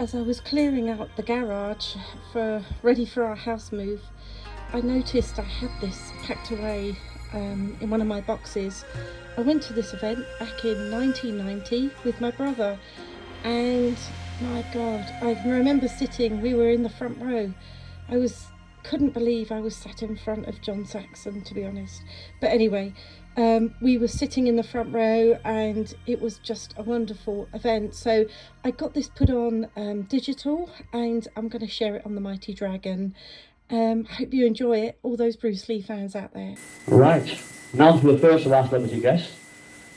As I was clearing out the garage ready for our house move, I noticed I had this packed away in one of my boxes. I went to this event back in 1990 with my brother, and my God, I remember we were in the front row. Couldn't believe I was sat in front of John Saxon, to be honest. But anyway, we were sitting in the front row, and it was just a wonderful event. So I got this put on digital, and I'm going to share it on the Mighty Dragon. Hope you enjoy it, all those Bruce Lee fans out there. Right, now for the first and last celebrity guest.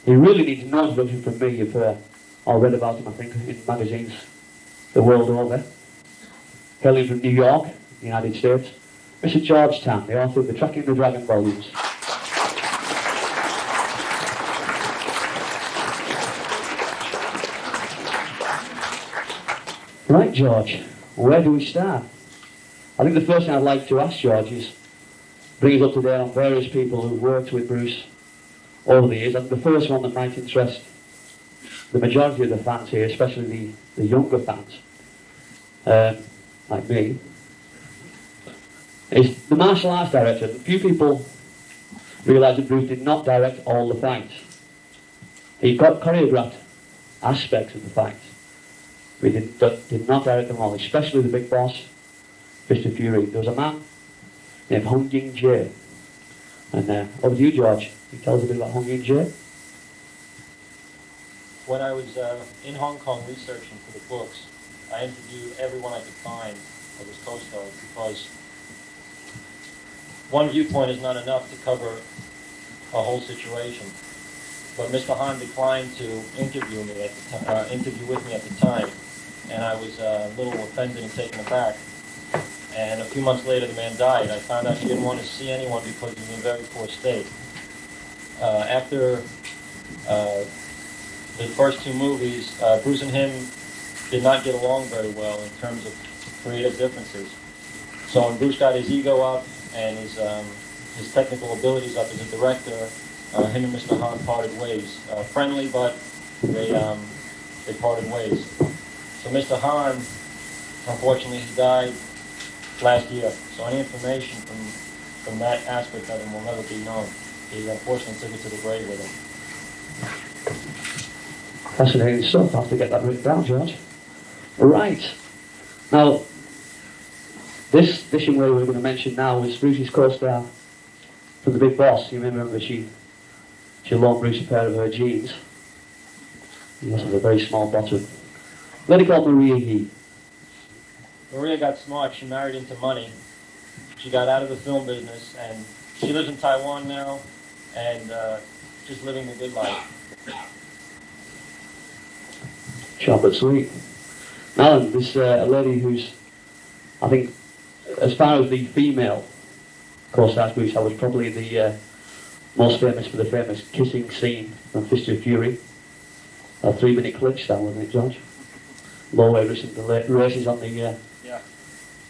He really needs no introduction from me. You've all read about him, I think, in magazines the world over. Hailing from New York, the United States, Mr. George Tan, the author of the Tracking the Dragon volumes. Right, George, where do we start? I think the first thing I'd like to ask George is bring us up to date on various people who've worked with Bruce over the years. And the first one that might interest the majority of the fans here, especially the younger fans, like me, is the martial arts director. Few people realise that Bruce did not direct all the fights. He choreographed aspects of the fights. We did not direct them all, especially the big boss, Mr. Fury. There was a man named Hung Ying Jae. And over to you, George. Can you tell us a bit about Hung Ying Jae? When I was in Hong Kong researching for the books, I interviewed everyone I could find of his co-stars because one viewpoint is not enough to cover a whole situation. But Mr. Han declined to interview with me at the time, and I was a little offended and taken aback. And a few months later, the man died. I found out she didn't want to see anyone because he was in a very poor state. After the first two movies, Bruce and him did not get along very well in terms of creative differences. So when Bruce got his ego up and his technical abilities up as a director, him and Mr. Han parted ways. Friendly, but they parted ways. So Mr. Han, unfortunately, he died last year. So any information from that aspect of him will never be known. He unfortunately took it to the grave with him. Fascinating stuff. I'll have to get that written down, George. Right. Now, this young lady we're going to mention now is Bruce's co-star from The Big Boss. You may remember she loaned Bruce a pair of her jeans. He also had a very small bottom. A lady called Maria He. Maria got smart. She married into money. She got out of the film business, and she lives in Taiwan now, and just living the good life. Sharp but sweet. Now then, this a lady who's, I think, as far as the female co-stars Bruce, I was probably the most famous for the famous kissing scene from Fist of Fury. A 3-minute clinch, that wasn't it, George? Low racing the races on the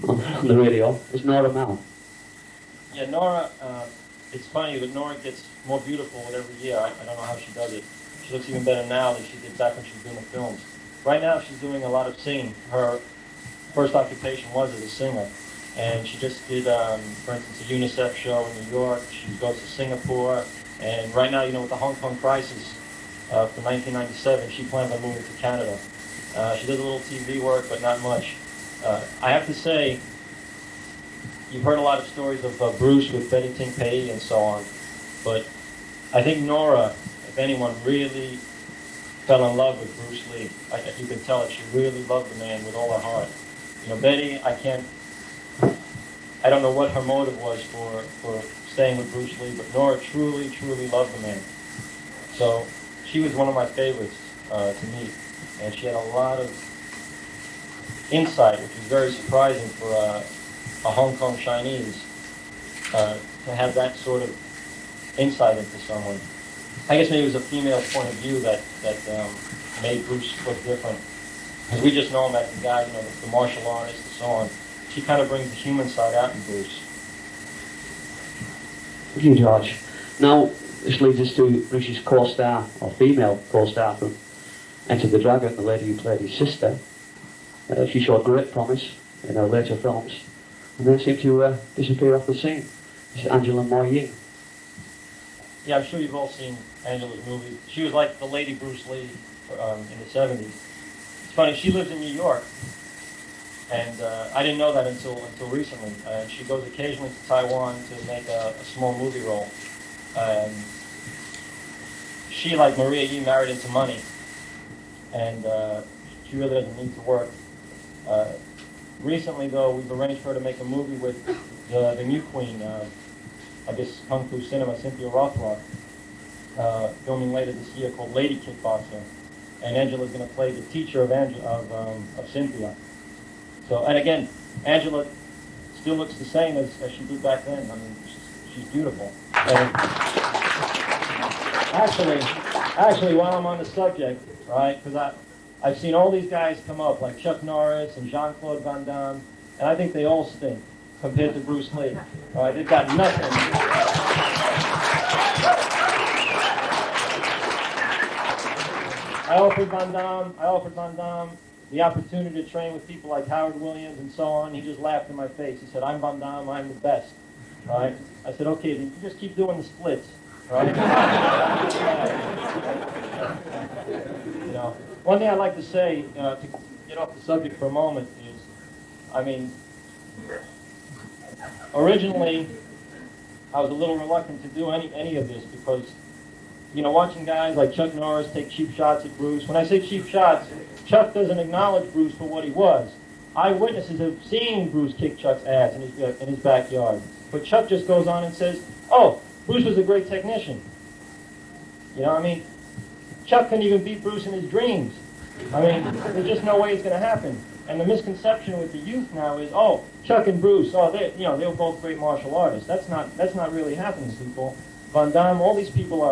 on the radio. It's Nora Mal. Yeah, Nora. It's funny, but Nora gets more beautiful with every year. I don't know how she does it. She looks even better now than she did back when she was doing the films. Right now, she's doing a lot of singing. Her first occupation was as a singer, and she just did, for instance, a UNICEF show in New York. She goes to Singapore, and right now, with the Hong Kong crisis from 1997, she plans on moving to Canada. She does a little TV work, but not much. I have to say, you've heard a lot of stories of Bruce with Betty Ting Pei and so on, but I think Nora, if anyone, really fell in love with Bruce Lee. You can tell it. She really loved the man with all her heart. Betty, I don't know what her motive was for staying with Bruce Lee, but Nora truly, truly loved the man. So she was one of my favorites to meet, and she had a lot of insight, which was very surprising for a Hong Kong Chinese to have that sort of insight into someone. I guess maybe it was a female's point of view that made Bruce look different. Because we just know him as the guy, the martial artist and so on. She kind of brings the human side out in Bruce. Thank you, George. Now, this leads us to Bruce's co-star, or female co-star from Enter the Dragon, the lady who played his sister. She showed great promise in her later films, and then seemed to disappear off the scene. This is Angela Moy Ying. Yeah, I'm sure you've all seen Angela's movies. She was like the Lady Bruce Lee in the 70s. It's funny, she lives in New York, and I didn't know that until recently. She goes occasionally to Taiwan to make a small movie role. She, like Maria Yi, married into money, and she really doesn't need to work. Recently, though, we've arranged for her to make a movie with the new queen, I guess Kung Fu Cinema, Cynthia Rothrock, filming later this year, called Lady Kickboxer. And Angela's going to play the teacher of Cynthia. So, and again, Angela still looks the same as she did back then. I mean, she's beautiful. And actually, while I'm on the subject, right, because I've seen all these guys come up, like Chuck Norris and Jean-Claude Van Damme, and I think they all stink compared to Bruce Lee. Right, they've got nothing. I offered Van Damme the opportunity to train with people like Howard Williams and so on. He just laughed in my face. He said, "I'm Van Damme, I'm the best." Right? I said, "Okay, then you just keep doing the splits." Right? You know, one thing I'd like to say, to get off the subject for a moment, is, I mean, originally, I was a little reluctant to do any of this because, you know, watching guys like Chuck Norris take cheap shots at Bruce. When I say cheap shots, Chuck doesn't acknowledge Bruce for what he was. Eyewitnesses have seen Bruce kick Chuck's ass in his backyard. But Chuck just goes on and says, "Oh, Bruce was a great technician." You know, I mean, Chuck couldn't even beat Bruce in his dreams. I mean, there's just no way it's going to happen. And the misconception with the youth now is, oh, Chuck and Bruce, oh, they were both great martial artists. That's not really happening, people. Van Damme, all these people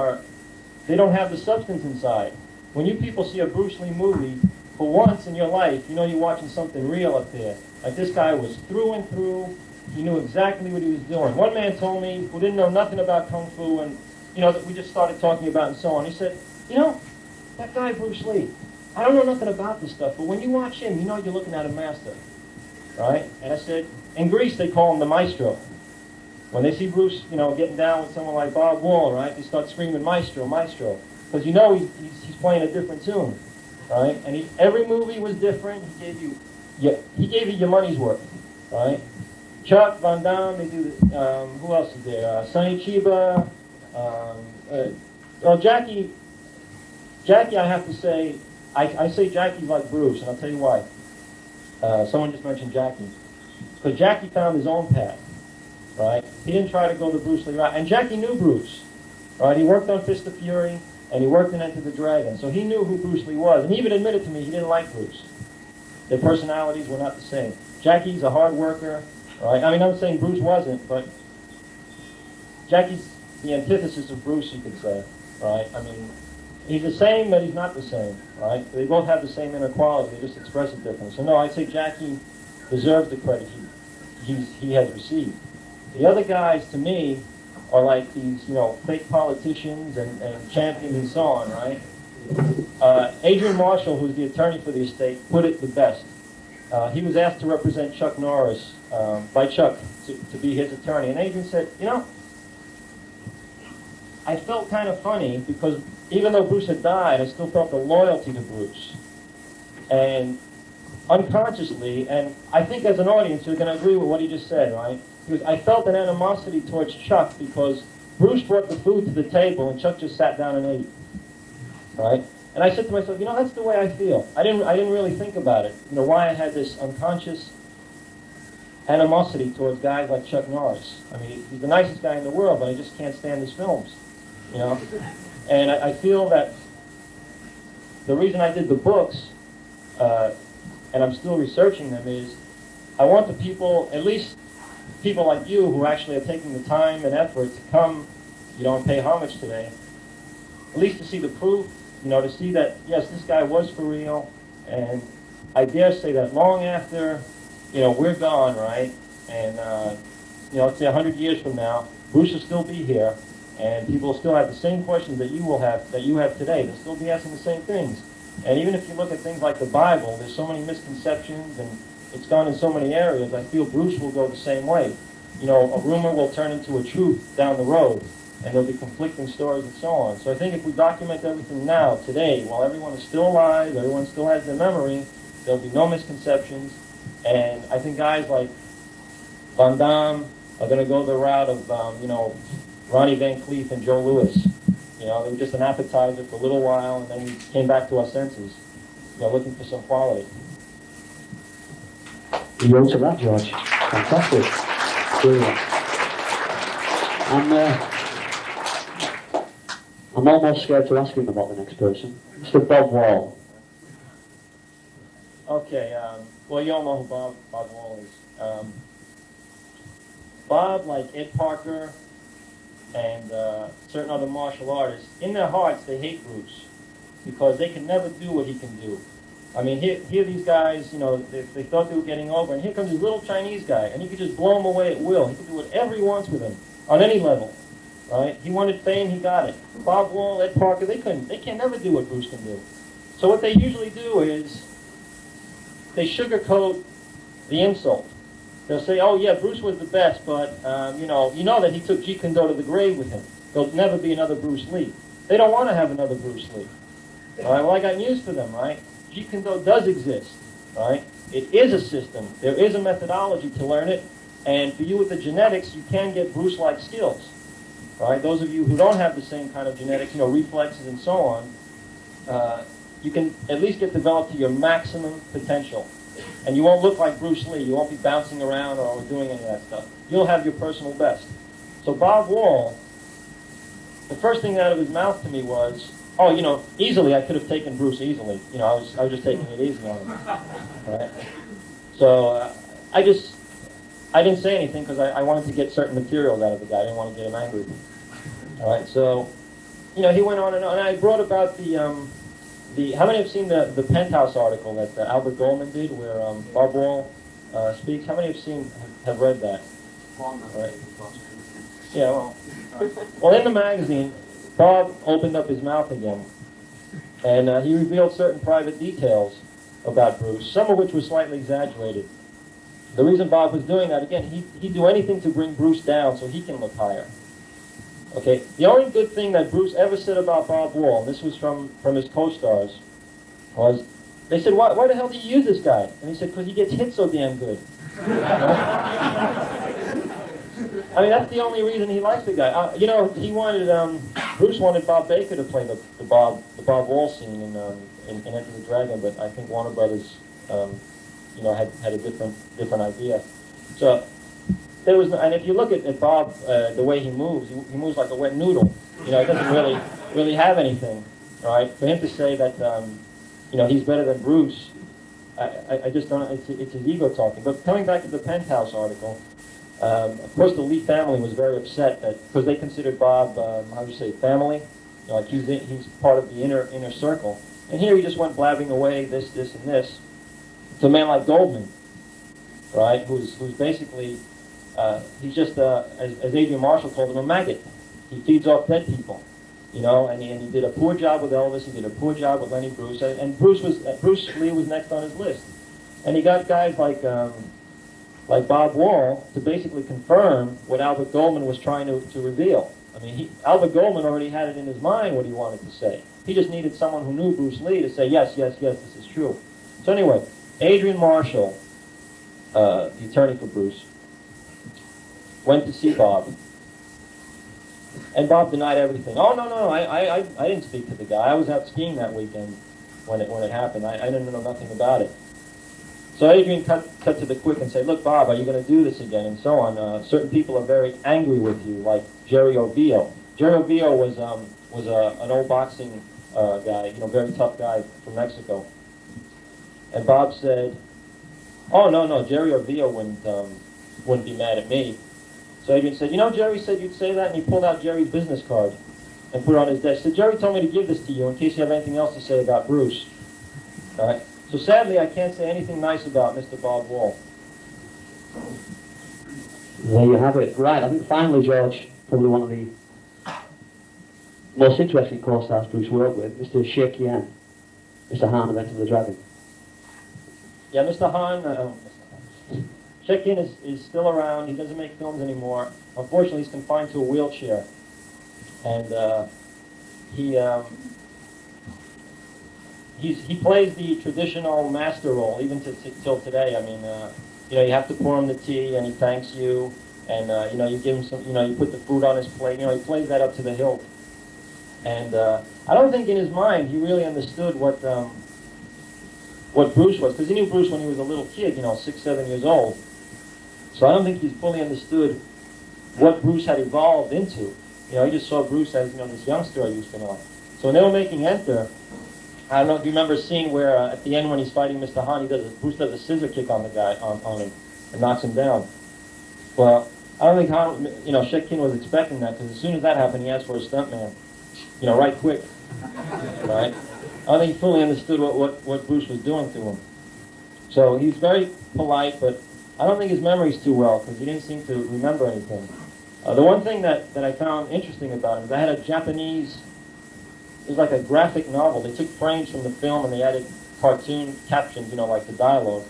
they don't have the substance inside. When you people see a Bruce Lee movie, for once in your life, you know you're watching something real up there. Like, this guy was through and through. He knew exactly what he was doing. One man told me, who didn't know nothing about Kung Fu, and, you know, that we just started talking about and so on. He said, "You know, that guy Bruce Lee, I don't know nothing about this stuff, but when you watch him, you know you're looking at a master." Right? And I said, in Greece, they call him the maestro. When they see Bruce, you know, getting down with someone like Bob Wall, right, they start screaming, "Maestro, maestro." Because you know he's playing a different tune. Right? And every movie was different. He gave you your money's worth. Right? Chuck, Van Damme, they do, who else is there? Sonny Chiba, well, Jackie, I have to say, I say Jackie's like Bruce, and I'll tell you why. Someone just mentioned Jackie. Because Jackie found his own path, right? He didn't try to go the Bruce Lee route. And Jackie knew Bruce, right? He worked on Fist of Fury, and he worked in Enter the Dragon. So he knew who Bruce Lee was. And he even admitted to me he didn't like Bruce. Their personalities were not the same. Jackie's a hard worker, right? I mean, I'm saying Bruce wasn't, but Jackie's the antithesis of Bruce, you could say, right? I mean, he's the same, but he's not the same, right? They both have the same inner quality, they just express it differently. So no, I'd say Jackie deserves the credit he has received. The other guys, to me, are like these, you know, fake politicians and champions and so on, right? Adrian Marshall, who's the attorney for the estate, put it the best. He was asked to represent Chuck Norris by Chuck to be his attorney. And Adrian said, "You know, I felt kind of funny because even though Bruce had died, I still felt the loyalty to Bruce. And unconsciously, and I think as an audience you're going to agree with what he just said, right? Because I felt an animosity towards Chuck because Bruce brought the food to the table and Chuck just sat down and ate, right? And I said to myself, you know, that's the way I feel. I didn't really think about it. You know, why I had this unconscious animosity towards guys like Chuck Norris. I mean, he's the nicest guy in the world, but I just can't stand his films, you know? And I feel that the reason I did the books, and I'm still researching them, is I want the people, at least people like you who actually are taking the time and effort to come, you know, and pay homage today, at least to see the proof, you know, to see that, yes, this guy was for real, and I dare say that long after, you know, we're gone, right, and, you know, let's say 100 years from now, Bruce will still be here, and people will still have the same questions that you have today. They'll still be asking the same things. And even if you look at things like the Bible, there's so many misconceptions, and it's gone in so many areas. I feel Bruce will go the same way. You know, a rumor will turn into a truth down the road, and there'll be conflicting stories and so on. So I think if we document everything now, today, while everyone is still alive, everyone still has their memory, there'll be no misconceptions. And I think guys like Van Damme are going to go the route of, you know, Ronnie Van Cleef and Joe Louis. You know, they were just an appetizer for a little while, and then we came back to our senses, you know, looking for some quality. You wrote to that, George. Fantastic. Brilliant. I'm almost scared to ask him about the next person. Mr. Bob Wall. Okay, well, you all know who Bob Wall is. Bob, like Ed Parker and certain other martial artists, in their hearts they hate Bruce because they can never do what he can do. I mean, here these guys, you know, they thought they were getting over, and here comes this little Chinese guy, and he could just blow him away at will. He could do whatever he wants with him, on any level, right? He wanted fame, he got it. Bob Wall, Ed Parker, they can never do what Bruce can do. So what they usually do is they sugarcoat the insult. They'll say, oh yeah, Bruce was the best, but you know that he took Jeet Kune Do to the grave with him. There'll never be another Bruce Lee. They don't want to have another Bruce Lee. All right, well, I got news for them, right? Jeet Kune Do does exist, right? It is a system. There is a methodology to learn it, and for you with the genetics, you can get Bruce-like skills, right? Those of you who don't have the same kind of genetics, you know, reflexes and so on, you can at least get developed to your maximum potential. And you won't look like Bruce Lee. You won't be bouncing around or doing any of that stuff. You'll have your personal best. So Bob Wall, the first thing out of his mouth to me was, oh, you know, easily I could have taken Bruce easily. You know, I was just taking it easy on him. Right? So I didn't say anything because I wanted to get certain materials out of the guy. I didn't want to get him angry. All right, so, you know, he went on, and I brought about how many have seen the Penthouse article that Albert Goldman did where Bob Wall speaks? How many have read that? Right. Yeah, well, in the magazine, Bob opened up his mouth again, and he revealed certain private details about Bruce, some of which were slightly exaggerated. The reason Bob was doing that, again, he'd do anything to bring Bruce down so he can look higher. Okay, the only good thing that Bruce ever said about Bob Wall, and this was from his co-stars, was they said, why the hell do you use this guy? And he said, because he gets hit so damn good. I mean, that's the only reason he liked the guy. You know, Bruce wanted Bob Baker to play the Bob Wall scene in Enter the Dragon, but I think Warner Brothers, you know, had a different idea. So there was, and if you look at Bob, the way he moves like a wet noodle. You know, he doesn't really have anything, right? For him to say that, you know, he's better than Bruce, I just don't. It's his ego talking. But coming back to the Penthouse article. Of course, the Lee family was very upset because they considered Bob, how do you say, family. You know, like he's part of the inner circle. And here he just went blabbing away this, and this to a man like Goldman, right? Who's basically he's just as Adrian Marshall called him, a maggot. He feeds off dead people, you know. And he did a poor job with Elvis. He did a poor job with Lenny Bruce. And Bruce Lee was next on his list. And he got guys like Bob Wall to basically confirm what Albert Goldman was trying to reveal. I mean, Albert Goldman already had it in his mind what he wanted to say. He just needed someone who knew Bruce Lee to say, yes, this is true. So anyway, Adrian Marshall, the attorney for Bruce, went to see Bob. And Bob denied everything. Oh, no, I didn't speak to the guy. I was out skiing that weekend when it happened. I didn't know nothing about it. So Adrian cut to the quick and said, look, Bob, are you going to do this again? And so on. Certain people are very angry with you, like Jerry Ovillo. Jerry Ovillo was an old boxing guy, you know, very tough guy from Mexico. And Bob said, oh, no, Jerry Ovillo wouldn't be mad at me. So Adrian said, you know, Jerry said you'd say that, and he pulled out Jerry's business card and put it on his desk. He said, Jerry told me to give this to you in case you have anything else to say about Bruce. All right? So sadly, I can't say anything nice about Mr. Bob Wall. There you have it. Right, I think finally, George, probably one of the most interesting co-stars Bruce worked with, Mr. Sheikh Yan. Mr. Hahn of Enter the Dragon. Yeah, Mr. Hahn, Shekin is still around. He doesn't make films anymore. Unfortunately, he's confined to a wheelchair. And he plays the traditional master role, even till today. I mean, you have to pour him the tea, and he thanks you, and you give him some, you put the food on his plate. He plays that up to the hilt. And I don't think in his mind he really understood what Bruce was, because he knew Bruce when he was a little kid, 6, 7 years old. So I don't think he fully understood what Bruce had evolved into. He just saw Bruce as this youngster I used to know. So when they were making Enter, I don't know if you remember seeing where at the end when he's fighting Mr. Hahn, Bruce does a scissor kick on the guy on him and knocks him down. Well, I don't think Hahn, Shekin was expecting that, because as soon as that happened, he asked for a stuntman, right quick, right? I don't think he fully understood what Bruce was doing to him. So he was very polite, but I don't think his memory's too well, because he didn't seem to remember anything. The one thing that I found interesting about him is I had a Japanese, it was like a graphic novel. They took frames from the film and they added cartoon captions, like the dialogue.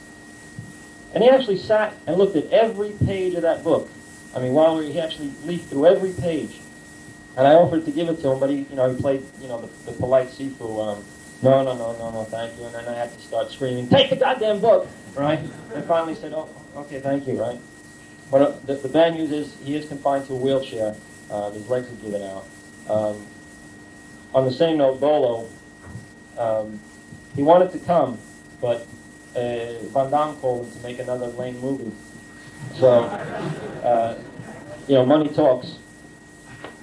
And he actually sat and looked at every page of that book. I mean, he actually leafed through every page. And I offered to give it to him, but he played, the polite Sifu. No, thank you. And then I had to start screaming, take the goddamn book, right? And finally said, oh, okay, thank you, right? But the bad news is he is confined to a wheelchair. His legs are given out. On the same note, Bolo, he wanted to come, but Van Damme called him to make another lame movie. So, money talks,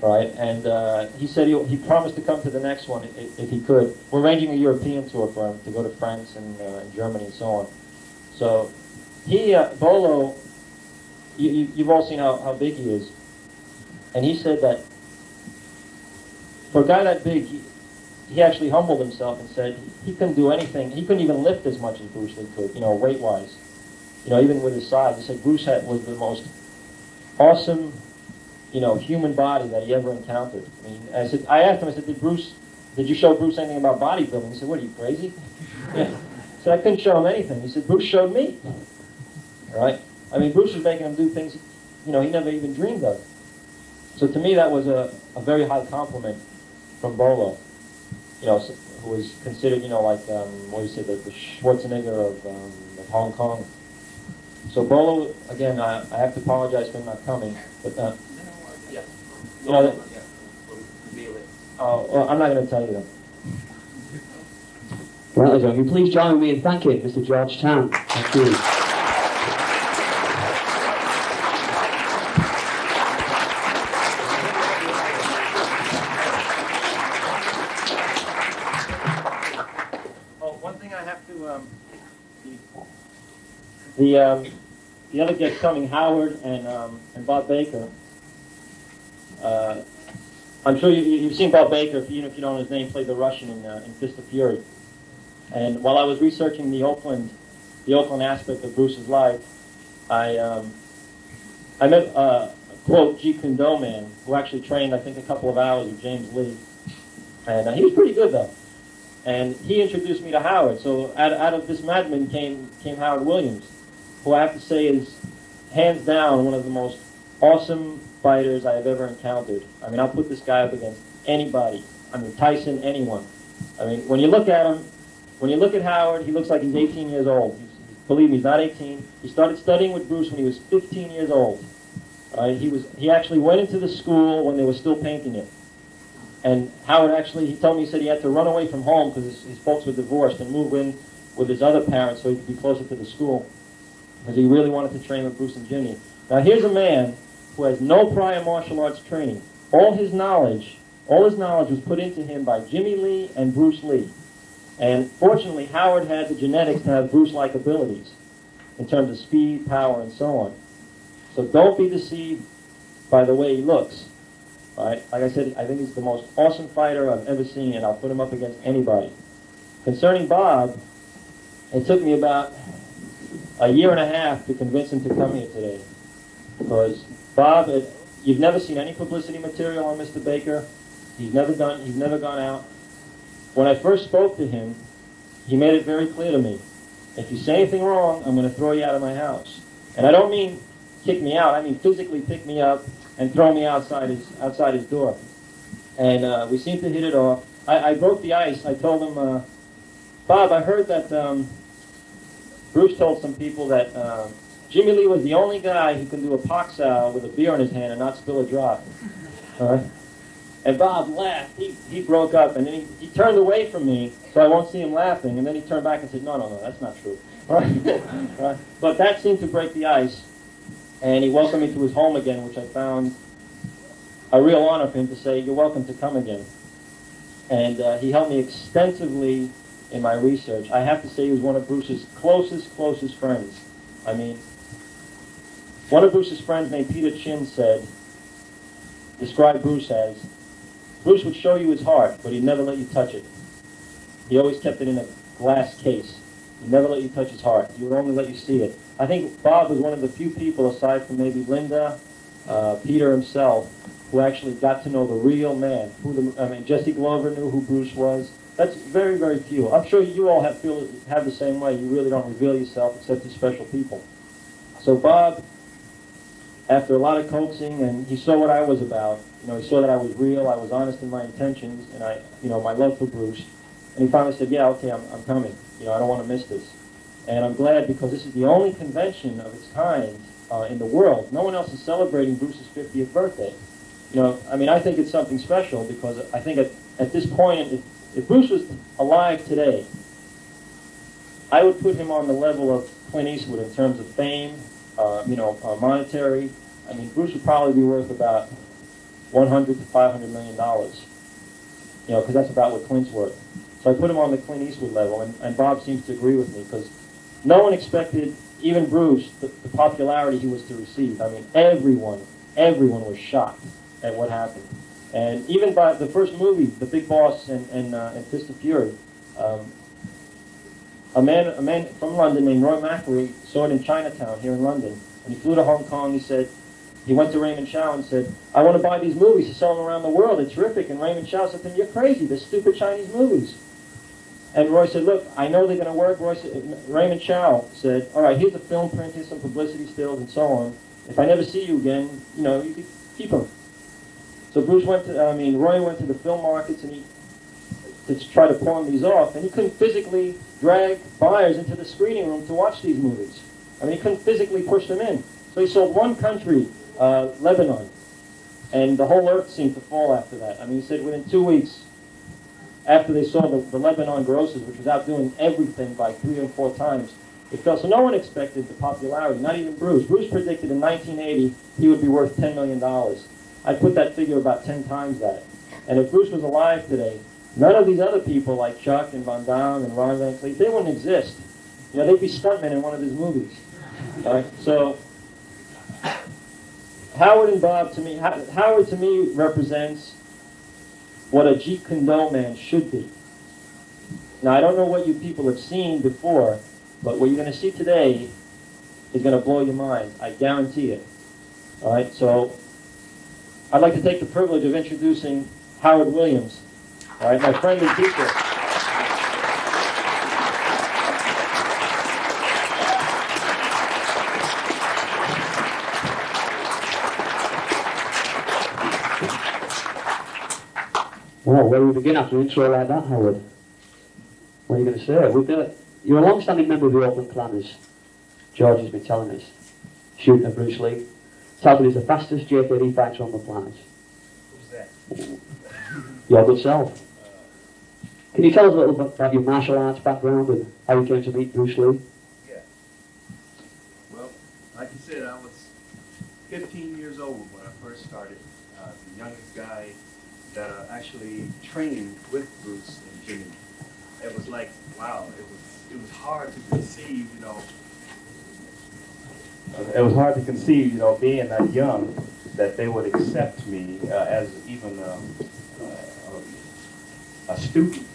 right? And he said he promised to come to the next one if he could. We're arranging a European tour for him to go to France and Germany and so on. So, Bolo, you've all seen how big he is. And he said that for a guy that big, he actually humbled himself and said he couldn't do anything. He couldn't even lift as much as Bruce Lee could, weight-wise. Even with his size. He said Bruce was the most awesome, human body that he ever encountered. I mean, I asked him, I said, did you show Bruce anything about bodybuilding? He said, what, are you crazy? Yeah. I said, I couldn't show him anything. He said, Bruce showed me. All right? I mean, Bruce was making him do things, he never even dreamed of. So to me, that was a very high compliment from Bolo, who was considered, like, what do you say, the Schwarzenegger of Hong Kong. So Bolo, again, I have to apologize for him not coming, but, I'm not going to tell you that. Well, ladies and gentlemen, please join me in thanking Mr. George Tan. Thank you. The other guests coming, Howard and Bob Baker. I'm sure you've seen Bob Baker, even if you don't know his name, played the Russian in Fist of Fury. And while I was researching the Oakland aspect of Bruce's life, I met quote Jeet Kune Do man who actually trained I think a couple of hours with James Lee, and he was pretty good though. And he introduced me to Howard. So out of this madman came Howard Williams, who I have to say is hands down one of the most awesome fighters I have ever encountered. I mean, I'll put this guy up against anybody. I mean, Tyson, anyone. I mean, when you look at him, when you look at Howard, he looks like he's 18 years old. Believe me, he's not 18. He started studying with Bruce when he was 15 years old. He actually went into the school when they were still painting it. And Howard actually, he told me, he said he had to run away from home because his folks were divorced and move in with his other parents so he could be closer to the school, because he really wanted to train with Bruce and Jimmy. Now here's a man who has no prior martial arts training. All his knowledge was put into him by Jimmy Lee and Bruce Lee. And fortunately, Howard had the genetics to have Bruce-like abilities in terms of speed, power, and so on. So don't be deceived by the way he looks. Right? Like I said, I think he's the most awesome fighter I've ever seen, and I'll put him up against anybody. Concerning Bob, it took me about a year and a half to convince him to come here today. Because Bob, you've never seen any publicity material on Mr. Baker. He's never gone out. When I first spoke to him, he made it very clear to me, if you say anything wrong, I'm going to throw you out of my house. And I don't mean kick me out. I mean physically pick me up and throw me outside his door. And we seemed to hit it off. I broke the ice. I told him, Bob, I heard that Bruce told some people that Jimmy Lee was the only guy who can do a Paxal with a beer in his hand and not spill a drop. All right? And Bob laughed. He broke up, and then he turned away from me, so I won't see him laughing. And then he turned back and said, no, that's not true. Right? Right? But that seemed to break the ice, and he welcomed me to his home again, which I found a real honor for him to say, you're welcome to come again. And he helped me extensively in my research. I have to say he was one of Bruce's closest friends. I mean, one of Bruce's friends named Peter Chin described Bruce as, Bruce would show you his heart, but he'd never let you touch it. He always kept it in a glass case. He'd never let you touch his heart. He would only let you see it. I think Bob was one of the few people, aside from maybe Linda, Peter himself, who actually got to know the real man. Jesse Glover knew who Bruce was. That's very, very few. I'm sure you all have the same way. You really don't reveal yourself except to special people. So Bob, after a lot of coaxing, and he saw what I was about. He saw that I was real, I was honest in my intentions, and my love for Bruce. And he finally said, yeah, okay, I'm coming. I don't want to miss this. And I'm glad, because this is the only convention of its kind in the world. No one else is celebrating Bruce's 50th birthday. I think it's something special, because I think at this point, if Bruce was alive today, I would put him on the level of Clint Eastwood in terms of fame, monetary. I mean, Bruce would probably be worth about $100 to $500 million, because that's about what Clint's worth. So I put him on the Clint Eastwood level, and Bob seems to agree with me, because no one expected, even Bruce, the popularity he was to receive. I mean, everyone was shocked at what happened. And even by the first movie, The Big Boss and Fist of Fury, a man from London named Roy McElroy saw it in Chinatown here in London. And he flew to Hong Kong. He went to Raymond Chow and said, I want to buy these movies to sell them around the world. They're terrific. And Raymond Chow said to him, you're crazy. They're stupid Chinese movies. And Roy said, look, I know they're going to work. Raymond Chow said, all right, here's the film print, here's some publicity stills and so on. If I never see you again, you could keep them. So Roy went to the film markets to try to pawn these off, and he couldn't physically drag buyers into the screening room to watch these movies. He couldn't physically push them in. So he sold one country, Lebanon, and the whole earth seemed to fall after that. He said within 2 weeks, after they saw the Lebanon grosses, which was outdoing everything by 3 or 4 times, it fell. So no one expected the popularity, not even Bruce. Bruce predicted in 1980 he would be worth $10 million. I put that figure about 10 times that. And if Bruce was alive today, none of these other people like Chuck and Van Damme and Ron Van Cleef, they wouldn't exist. They'd be stuntmen in one of his movies. All right? So Howard and Bob, Howard to me represents what a Jeet Kune Do man should be. Now, I don't know what you people have seen before, but what you're going to see today is going to blow your mind. I guarantee it. All right? So I'd like to take the privilege of introducing Howard Williams, all right, my friend and teacher. Well, where do we begin after an intro like that, Howard? What are you going to say? You're a long-standing member of the Oakland Clan, as George has been telling us. Shooting at Bruce Lee. Touted as the fastest JKD fighter on the planet. Who's that? Your good self. Can you tell us a little bit about your martial arts background and how you came to meet Bruce Lee? Yeah. Well, like you said, I was 15 years old when I first started. The youngest guy that actually trained with Bruce and Jimmy. It was like, wow, it was hard to conceive, It was hard to conceive, being that young, that they would accept me as even a student.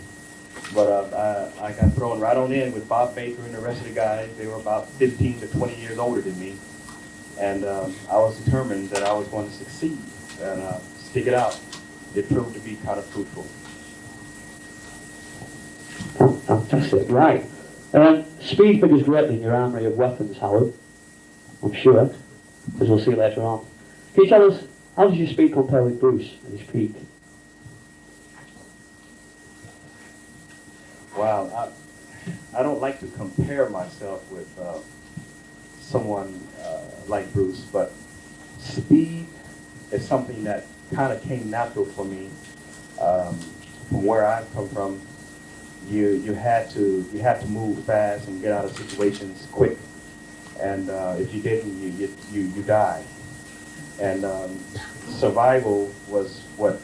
But I got thrown right on in with Bob Baker and the rest of the guys. They were about 15 to 20 years older than me. And I was determined that I was going to succeed and stick it out. It proved to be kind of fruitful. Fantastic, right. Speed figures greatly in your armoury of weapons, Howard, I'm sure, as we'll see later on. Can you tell us, how does your speed compare with Bruce at his peak? Wow, I don't like to compare myself with someone like Bruce, but speed is something that kind of came natural for me. From where I come from, you had to move fast and get out of situations quick, and if you didn't, you died. And survival was what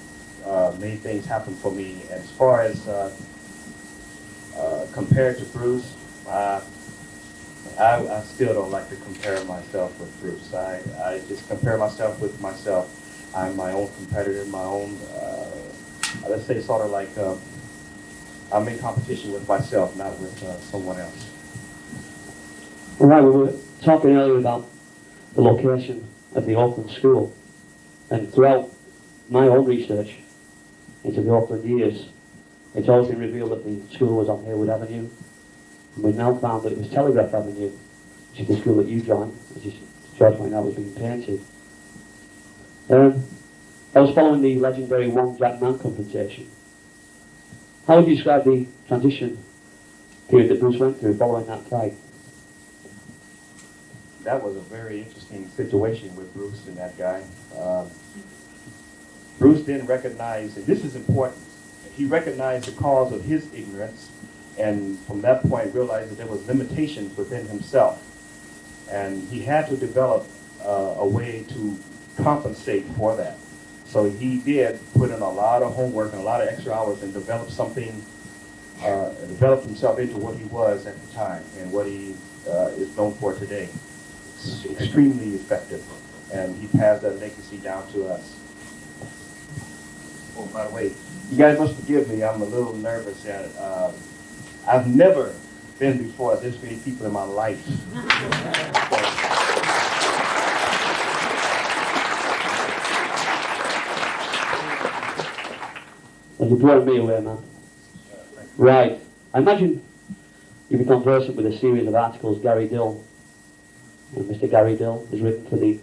made things happen for me. As far as compared to Bruce, I still don't like to compare myself with Bruce. I just compare myself with myself. I'm my own competitor, my own, let's say sort of like I'm in competition with myself, not with someone else. All right, we were talking earlier about the location of the Auckland School, and throughout my own research into the Auckland years, it's always been revealed that the school was on Harewood Avenue, and we've now found that it was Telegraph Avenue, which is the school that you joined, which is George point out was being painted. I was following the legendary One Jack Man confrontation. How would you describe the transition period that Bruce went through following that fight? That was a very interesting situation with Bruce and that guy. Bruce didn't recognize, and this is important, he recognized the cause of his ignorance, and from that point realized that there was limitations within himself. And he had to develop a way to compensate for that. So he did put in a lot of homework and a lot of extra hours and develop something, developed himself into what he was at the time and what he is known for today. It's extremely effective, and he passed that legacy down to us. Oh, by the way, you guys must forgive me, I'm a little nervous at it. I've never been before this many people in my life. Well, you blown me away, man. Right. I imagine you've become conversant with a series of articles Gary Dill, and Mr. Gary Dill, has written for the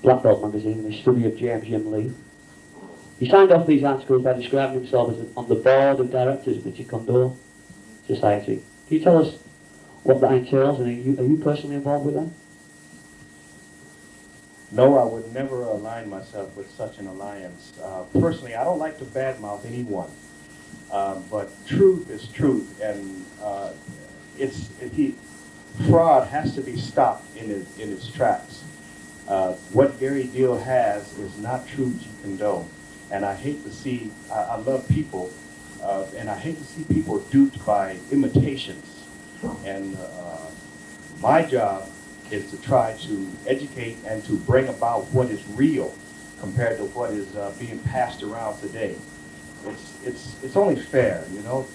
Black Belt magazine in his study of James Jim Lee. He signed off these articles by describing himself as on the board of directors of the Taekwondo Society. Can you tell us what that entails, and are you personally involved with that? No, I would never align myself with such an alliance. Personally, I don't like to badmouth anyone, but truth is truth, and fraud has to be stopped in its tracks. What Gary Dill has is not true Jeet Kune Do, and I hate to see. I love people, and I hate to see people duped by imitations. And my job is to try to educate and to bring about what is real compared to what is being passed around today. It's only fair, you know.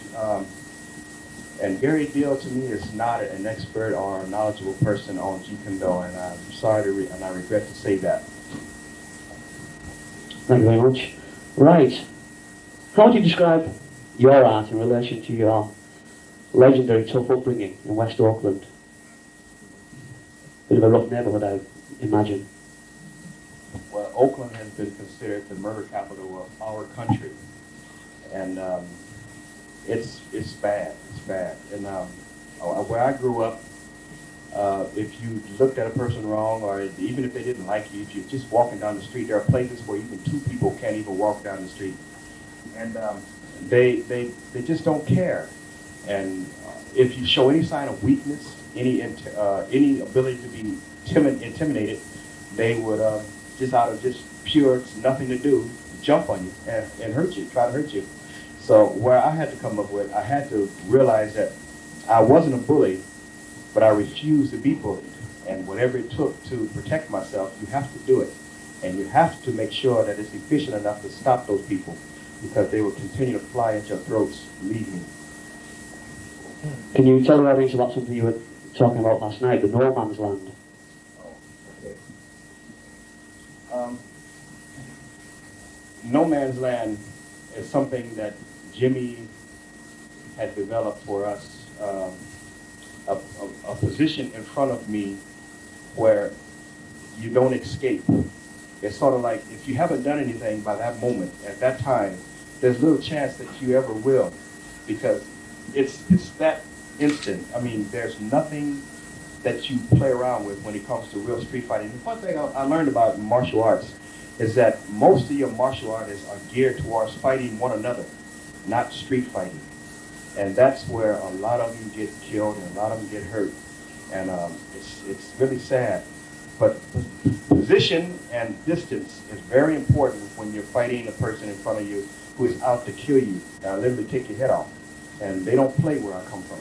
And Gary Dill to me is not an expert or a knowledgeable person on Jeet Kune Do, and I'm sorry and I regret to say that. Thank you very much. Right. How would you describe your art in relation to your legendary tough upbringing in West Auckland? Bit of a rough neighbourhood, I imagine. Well, Oakland has been considered the murder capital of our country, and it's bad. It's bad. And where I grew up, if you looked at a person wrong, or even if they didn't like you, if you're just walking down the street, there are places where even two people can't even walk down the street, and they just don't care. And if you show any sign of weakness, any ability to be intimidated, they would just out of just pure nothing to do, jump on you and hurt you, try to hurt you. So where I had to come up with, I had to realize that I wasn't a bully, but I refused to be bullied. And whatever it took to protect myself, you have to do it. And you have to make sure that it's efficient enough to stop those people, because they will continue to fly at your throats, leave me. Can you tell the audience about something you were talking about last night, the no man's land? Okay. No man's land is something that Jimmy had developed for us a position in front of me where you don't escape. It's sort of like if you haven't done anything by that moment, at that time, there's little chance that you ever will, because it's that instant. I mean, there's nothing that you play around with when it comes to real street fighting. The one thing I learned about martial arts is that most of your martial artists are geared towards fighting one another, not street fighting. And that's where a lot of them get killed and a lot of them get hurt. And it's really sad. But position and distance is very important when you're fighting a person in front of you who is out to kill you, literally take your head off. And they don't play where I come from.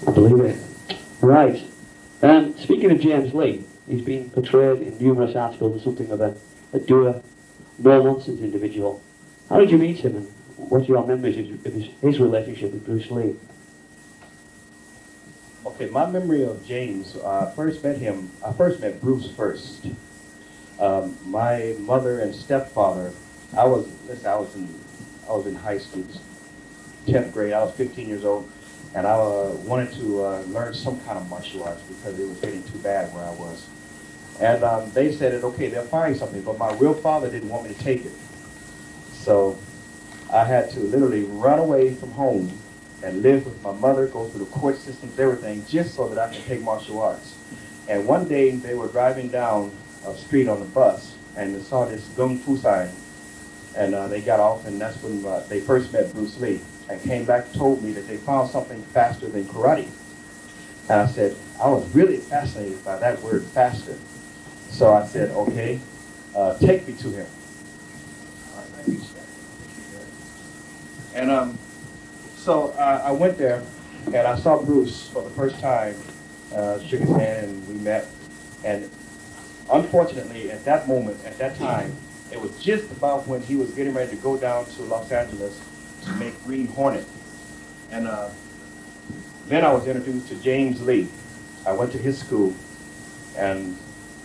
I believe it. Right. Speaking of James Lee, he's been portrayed in numerous articles as something of a doer, no-nonsense individual. How did you meet him, and what's your memories of his relationship with Bruce Lee? Okay, my memory of James, I first met Bruce first. My mother and stepfather, I was in high school, 10th grade. I was 15 years old, and I wanted to learn some kind of martial arts because it was getting too bad where I was. And they said that, okay, they'll find something, but my real father didn't want me to take it. So I had to literally run away from home and live with my mother, go through the court systems, everything, just so that I could take martial arts. And one day they were driving down a street on the bus, and they saw this Gung Fu sign, and they got off, and that's when they first met Bruce Lee, and came back and told me that they found something faster than karate. And I said, I was really fascinated by that word, faster. So I said, okay, take me to him. And so I went there, and I saw Bruce for the first time, shook his hand, and we met. And unfortunately, at that moment, at that time, it was just about when he was getting ready to go down to Los Angeles to make Green Hornet. And then I was introduced to James Lee. I went to his school and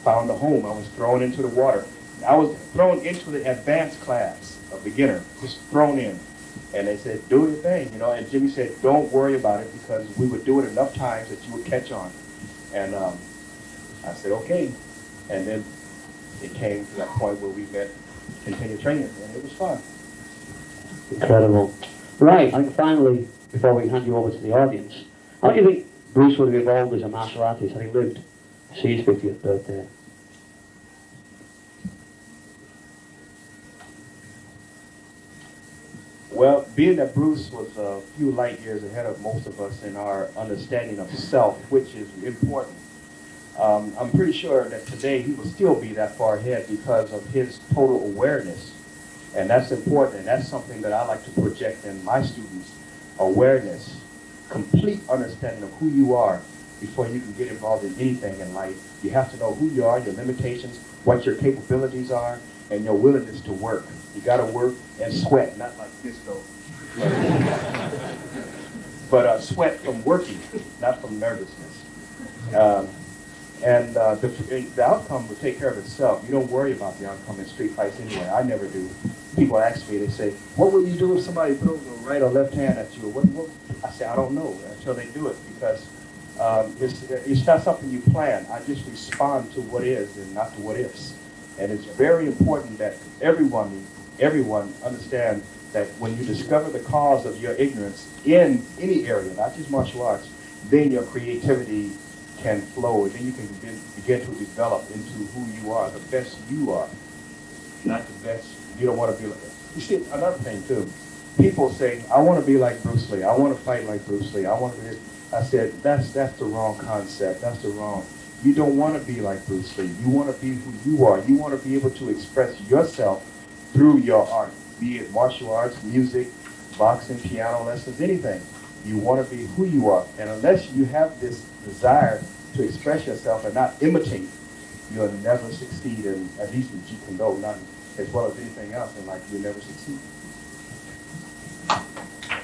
found a home. I was thrown into the water. I was thrown into the advanced class, a beginner, just thrown in. And they said, do your thing, you know. And Jimmy said, don't worry about it, because we would do it enough times that you would catch on. And I said, okay. And then it came to that point where we met, continued training, and it was fun. Incredible. Right, I think finally, before we hand you over to the audience, how do you think Bruce would have evolved as a martial artist had he lived to see his 50th birthday? Well, being that Bruce was a few light years ahead of most of us in our understanding of self, which is important, I'm pretty sure that today he will still be that far ahead because of his total awareness. And that's important, and that's something that I like to project in my students. Awareness, complete understanding of who you are before you can get involved in anything in life. You have to know who you are, your limitations, what your capabilities are, and your willingness to work. You got to work and sweat, not like this though. But sweat from working, not from nervousness. And the outcome will take care of itself. You don't worry about the outcome in street fights anyway. I never do. People ask me, they say, what will you do if somebody throws a right or left hand at you? What? I say, I don't know until they do it, because it's not something you plan. I just respond to what is and not to what ifs. And it's very important that everyone understand that when you discover the cause of your ignorance in any area, not just martial arts, then your creativity can flow, and then you can begin to develop into who you are, the best you are, not the best. You don't want to be like that. You see, another thing too, people say, I want to be like Bruce Lee, I want to fight like Bruce Lee, I want to do this. I said, that's the wrong concept, that's the wrong. You don't want to be like Bruce Lee, you want to be who you are, you want to be able to express yourself through your art, be it martial arts, music, boxing, piano lessons, anything. You want to be who you are, and unless you have this desire to express yourself and not imitate, you'll never succeed in, at least in Jeet Kune Do, not as well as anything else in life. You'll never succeed.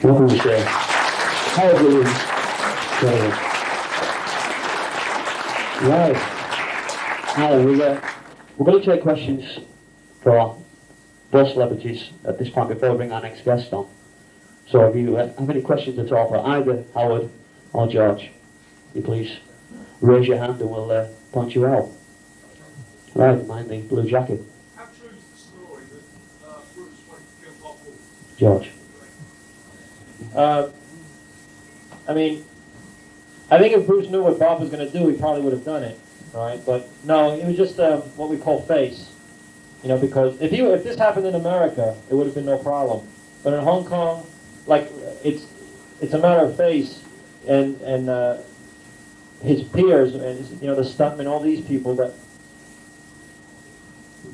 What would you say? How would you Right. Now, we're going to take questions for both celebrities at this point before we bring our next guest on. So if you have any questions at all for either Howard or George, you please raise your hand and we'll point you out. Right, mind the blue jacket. How true is the story that Bruce wanted to kill Bob Wolf? George. I mean, I think if Bruce knew what Bob was going to do, he probably would have done it, right? But no, it was just what we call face, you know. Because if this happened in America, it would have been no problem. But in Hong Kong, like it's a matter of face, and his peers, and you know, the stuntmen, all these people that.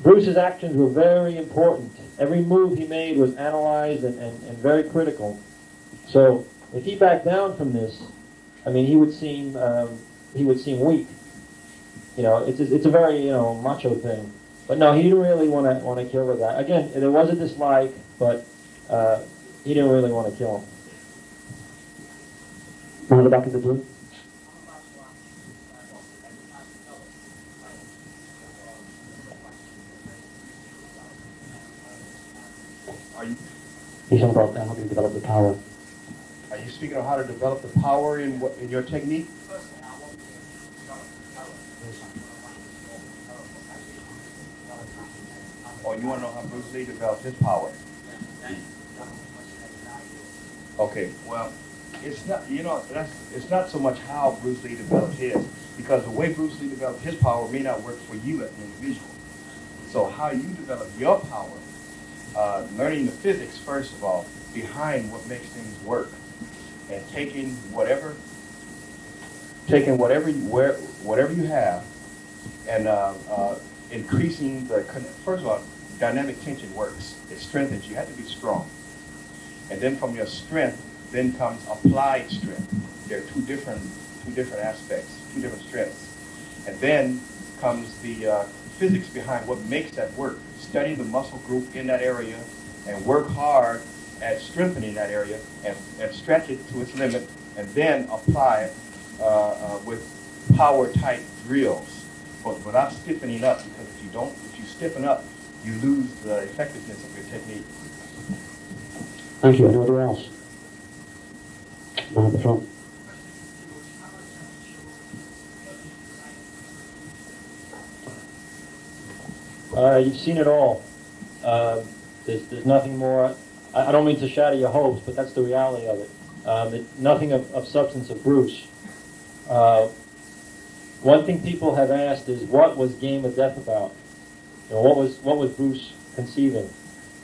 Bruce's actions were very important. Every move he made was analyzed and very critical. So if he backed down from this, I mean, he would seem weak. You know, it's a very macho thing. But no, he didn't really want to kill the guy. Again, there was a dislike, but he didn't really want to kill him. Now the back of the blue. Are you, He's talking about how to develop the power. are you speaking of how to develop the power in your technique? Or you want to know how Bruce Lee developed his power? Okay, well, it's not, it's not so much how Bruce Lee developed his, because the way Bruce Lee developed his power may not work for you as an individual. So how you develop your power, learning the physics, first of all, behind what makes things work, and taking whatever you have, and increasing the, first of all, dynamic tension works. It strengthens you. You have to be strong. And then from your strength, then comes applied strength. There are two different aspects, two different strengths. And then comes the physics behind what makes that work. Study the muscle group in that area and work hard at strengthening that area and stretch it to its limit, and then apply it with power type drills, but without stiffening up, because if you stiffen up, you lose the effectiveness of your technique. Thank you. Anybody else? Man at the front. You've seen it all. There's nothing more. I don't mean to shatter your hopes, but that's the reality of it. Nothing of substance of Bruce. One thing people have asked is, what was Game of Death about? You know, what was Bruce conceiving?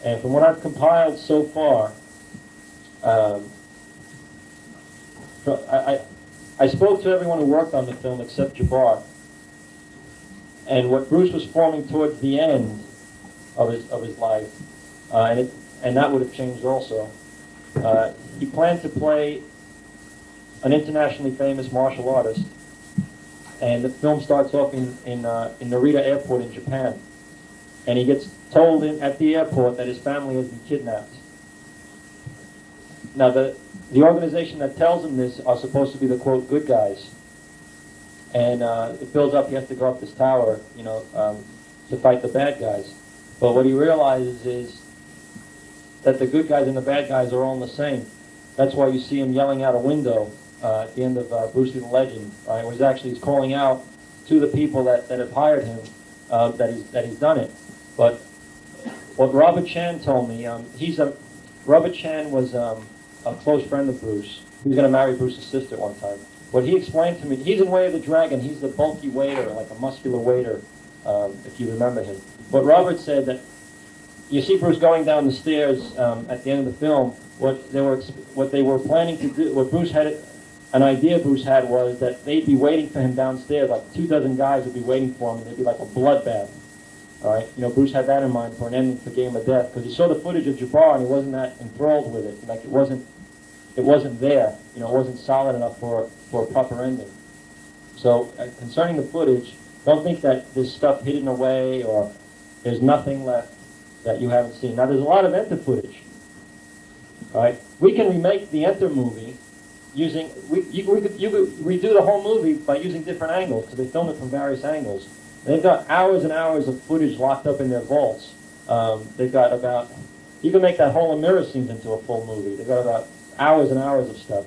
And from what I've compiled so far, I spoke to everyone who worked on the film except Jabbar. And what Bruce was forming towards the end of his life, and that would have changed also. He planned to play an internationally famous martial artist, and the film starts off in Narita Airport in Japan, and he gets told at the airport that his family has been kidnapped. Now the organization that tells him this are supposed to be the quote good guys. And it builds up, he has to go up this tower, to fight the bad guys. But what he realizes is that the good guys and the bad guys are all the same. That's why you see him yelling out a window at the end of Bruce Lee the Legend, right? Where he's calling out to the people that have hired him that he's done it. But what Robert Chan told me, Robert Chan was a close friend of Bruce. He was going to marry Bruce's sister one time. What he explained to me, he's in Way of the Dragon. He's the bulky waiter, like a muscular waiter, if you remember him. But Robert said that you see Bruce going down the stairs at the end of the film. What they were planning to do, an idea Bruce had was that they'd be waiting for him downstairs, like 24 guys would be waiting for him, and there'd be like a bloodbath. All right, Bruce had that in mind for an ending for Game of Death, because he saw the footage of Jabbar and he wasn't that enthralled with it. Like it wasn't there. It wasn't solid enough for a proper ending. So concerning the footage, don't think that there's stuff hidden away or there's nothing left that you haven't seen. Now there's a lot of Enter footage. All right, we can remake the Enter movie using you could redo the whole movie by using different angles, because they filmed it from various angles. They've got hours and hours of footage locked up in their vaults. They've got about You can make that whole mirror scenes into a full movie. They've got about hours and hours of stuff.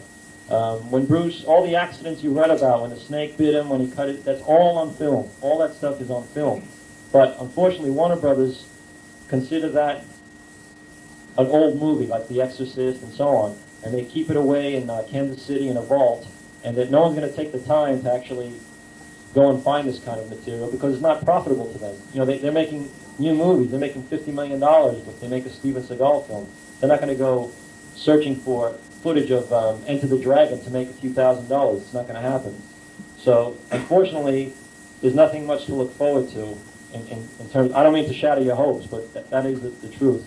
When Bruce, all the accidents you read about, when the snake bit him, when he cut it, that's all on film. All that stuff is on film. But unfortunately, Warner Brothers consider that an old movie, like The Exorcist and so on, and they keep it away in Kansas City in a vault, and that no one's going to take the time to actually go and find this kind of material because it's not profitable to them. You know, they're making new movies. They're making $50 million if they make a Steven Seagal film. They're not going to go searching for footage of Enter the Dragon to make a few $1,000s. It's not going to happen. So, unfortunately, there's nothing much to look forward to in terms. I don't mean to shatter your hopes, but that is the truth.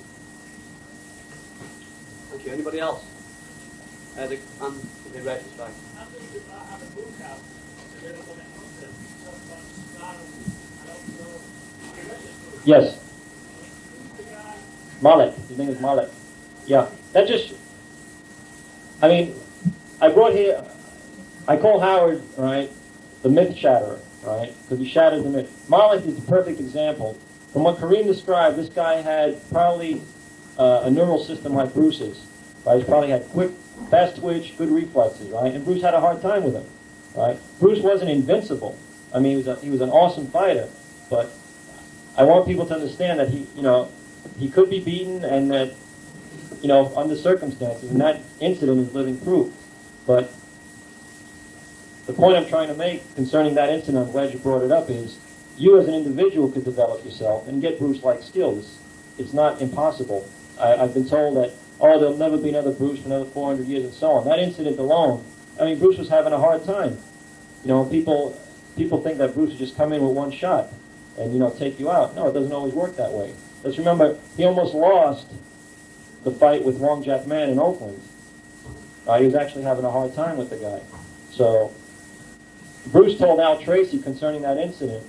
Thank you. Anybody else? The retrospect. Yes. Malik. His name is Malik. Yeah. That just, I mean, I brought here, I call Howard, right, the myth shatterer, right, because he shattered the myth. Malik is the perfect example. From what Kareem described, this guy had probably a neural system like Bruce's, right? He probably had quick, fast twitch, good reflexes, right? And Bruce had a hard time with him, right? Bruce wasn't invincible. I mean, he was an awesome fighter, but I want people to understand that he could be beaten and that, under circumstances, and that incident is living proof. But the point I'm trying to make concerning that incident, I'm glad you brought it up, is you as an individual could develop yourself and get Bruce-like skills. It's not impossible. I've been told that, there'll never be another Bruce for another 400 years and so on. That incident alone, I mean, Bruce was having a hard time. People think that Bruce would just come in with one shot and, take you out. No, it doesn't always work that way. Let's remember, he almost lost the fight with Wong Jack Man in Oakland. He was actually having a hard time with the guy. So, Bruce told Al Tracy concerning that incident,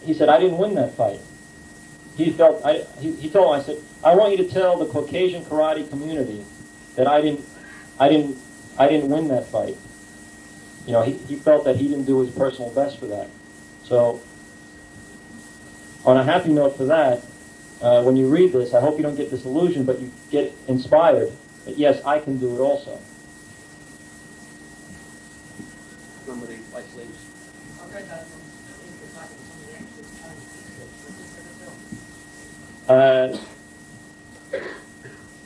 he said, I didn't win that fight. He told him, I said, I want you to tell the Caucasian karate community that I didn't win that fight. He felt that he didn't do his personal best for that. So, on a happy note for that, when you read this, I hope you don't get disillusioned, but you get inspired that yes, I can do it also. Somebody white sleeves.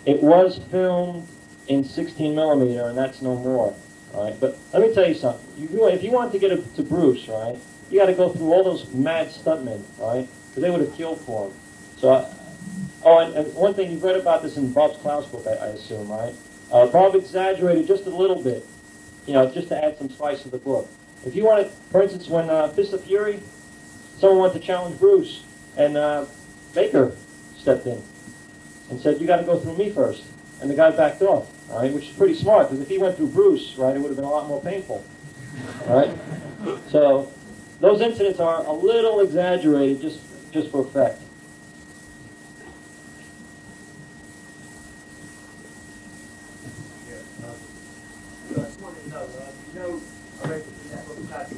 It was filmed in 16 millimeter, and that's no more. Right? But let me tell you something. If you want to get to Bruce, right, you got to go through all those mad stuntmen, right? Because they would have killed for him. So, and one thing you've read about this in Bob's Klaus book, I assume, right? Bob exaggerated just a little bit, just to add some spice to the book. If you want to, for instance, when Fist of Fury, someone wanted to challenge Bruce, and Baker stepped in and said, you got to go through me first. And the guy backed off, all right, which is pretty smart, because if he went through Bruce, right, it would have been a lot more painful, all right? So those incidents are a little exaggerated just for effect. I just wanted to know, I read that book title,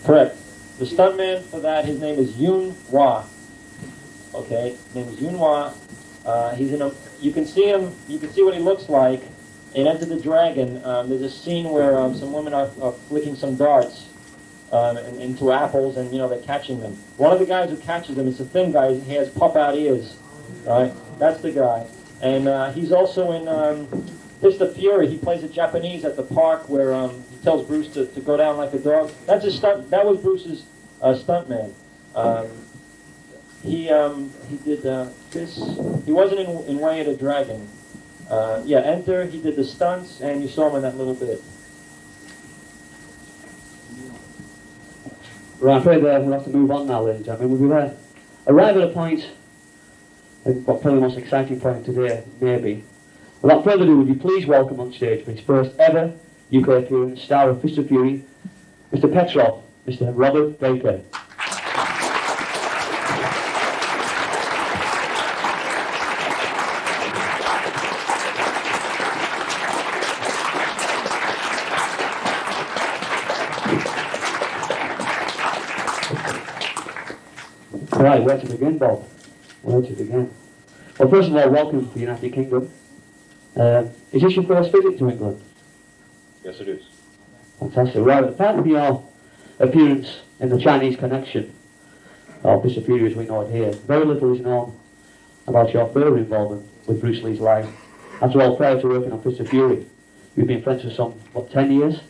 Correct. The stuntman for that, his name is Yun Hwa. Okay, his name is Yun Hwa. He's in a. You can see him. You can see what he looks like in Enter the Dragon. There's a scene where some women are flicking some darts into apples, and they're catching them. One of the guys who catches them is a thin guy. He has pop-out ears. Right, that's the guy. And he's also in Fist of Fury. He plays a Japanese at the park where he tells Bruce to go down like a dog. That's his stunt. That was Bruce's stuntman. He did this. He wasn't in Way of the Dragon. Enter. He did the stunts, and you saw him in that little bit. Right, I'm afraid we'll have to move on now, ladies and gentlemen. We will arrive at a point, what probably the most exciting point today, maybe. Without further ado, would you please welcome on stage for his first ever UK appearance, star of Fist of Fury, Mr. Petrov, Mr. Robert Baker. Right, where to begin, Bob? Where to begin? Well, first of all, welcome to the United Kingdom. Is this your first visit to England? Yes, it is. Fantastic. Right, apart from your appearance in the Chinese Connection, or Mr. Fury as we know it here, very little is known about your further involvement with Bruce Lee's life. After all, prior to working on Mr. Fury, you've been friends for some, what, 10 years?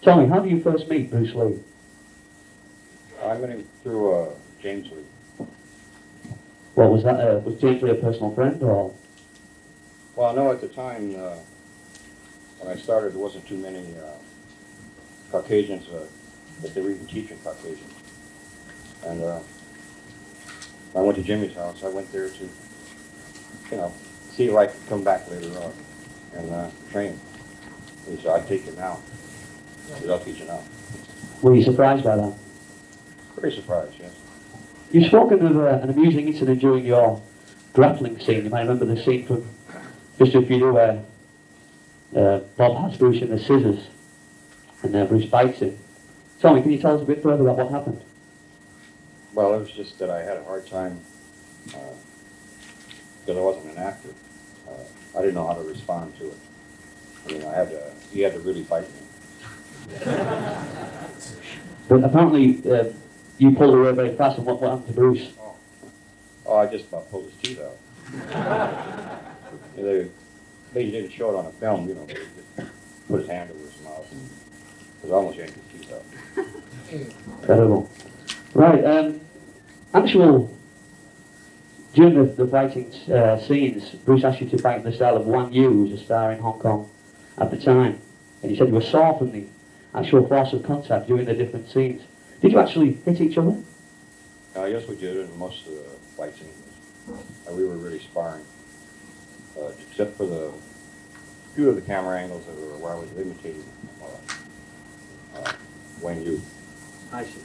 Tell me, how did you first meet Bruce Lee? I met him through James Lee. What was that? Was James Lee a personal friend, or? Well, I know at the time when I started, there wasn't too many Caucasians that they were even teaching Caucasian. And I went to Jimmy's house. I went there to, see if I could come back later on and train. He said, I'd take you now. He said, I'll teach you now. Were you surprised by that? Very surprised, yes. You've spoken of an amusing incident during your grappling scene. You might remember the scene from Mr. Fury where Bob has Bruce in the scissors and Bruce bites him. Tell me, can you tell us a bit further about what happened? Well, it was just that I had a hard time because I wasn't an actor. I didn't know how to respond to it. I mean, he had to really fight me. But apparently you pulled away very fast, and what happened to Bruce? Oh, I just about pulled his teeth out. They didn't show it on a film, but he just put his hand over his mouth and was almost yanked his teeth out. Terrible. Right, during the fighting scenes, Bruce asked you to fight in the style of Wang Yu, who was a star in Hong Kong at the time. And he said you were sore from the actual force of contact during the different scenes. Did you actually hit each other? Yes, we did in most of the fight scenes. We were really sparring. Except for the few of the camera angles that were where I was imitating Wang Yu. I see.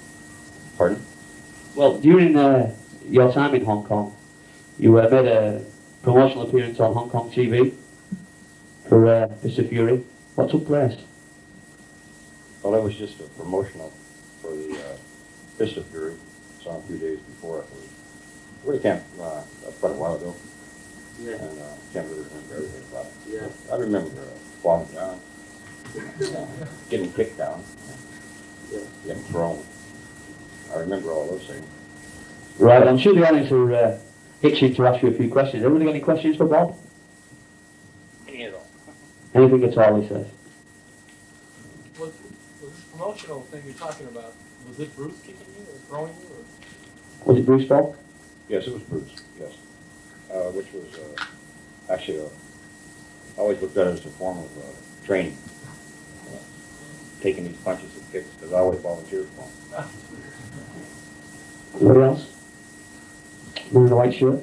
Pardon? Well, during your time in Hong Kong, you made a promotional appearance on Hong Kong TV for Mr. Fury. What took place? Well, that was just a promotional for the Fist of Fury. Saw him a few days before, I believe. Really can't, quite a while ago. Yeah. And can't really remember everything about it. Yeah. I remember falling down, getting kicked down, getting thrown. I remember all those things. Right, I'm sure the audience are itching to ask you a few questions. Everybody got any questions for Bob? Any at all. Anything at all, he says. Was this promotional thing you're talking about, was it Bruce kicking you or throwing you? Or? Was it Bruce, Bob? Yes, it was Bruce, yes. Which was actually, I always looked at it as a form of training. Taking these punches and kicks, because I always volunteered for them. Anybody else? Man in the white shirt?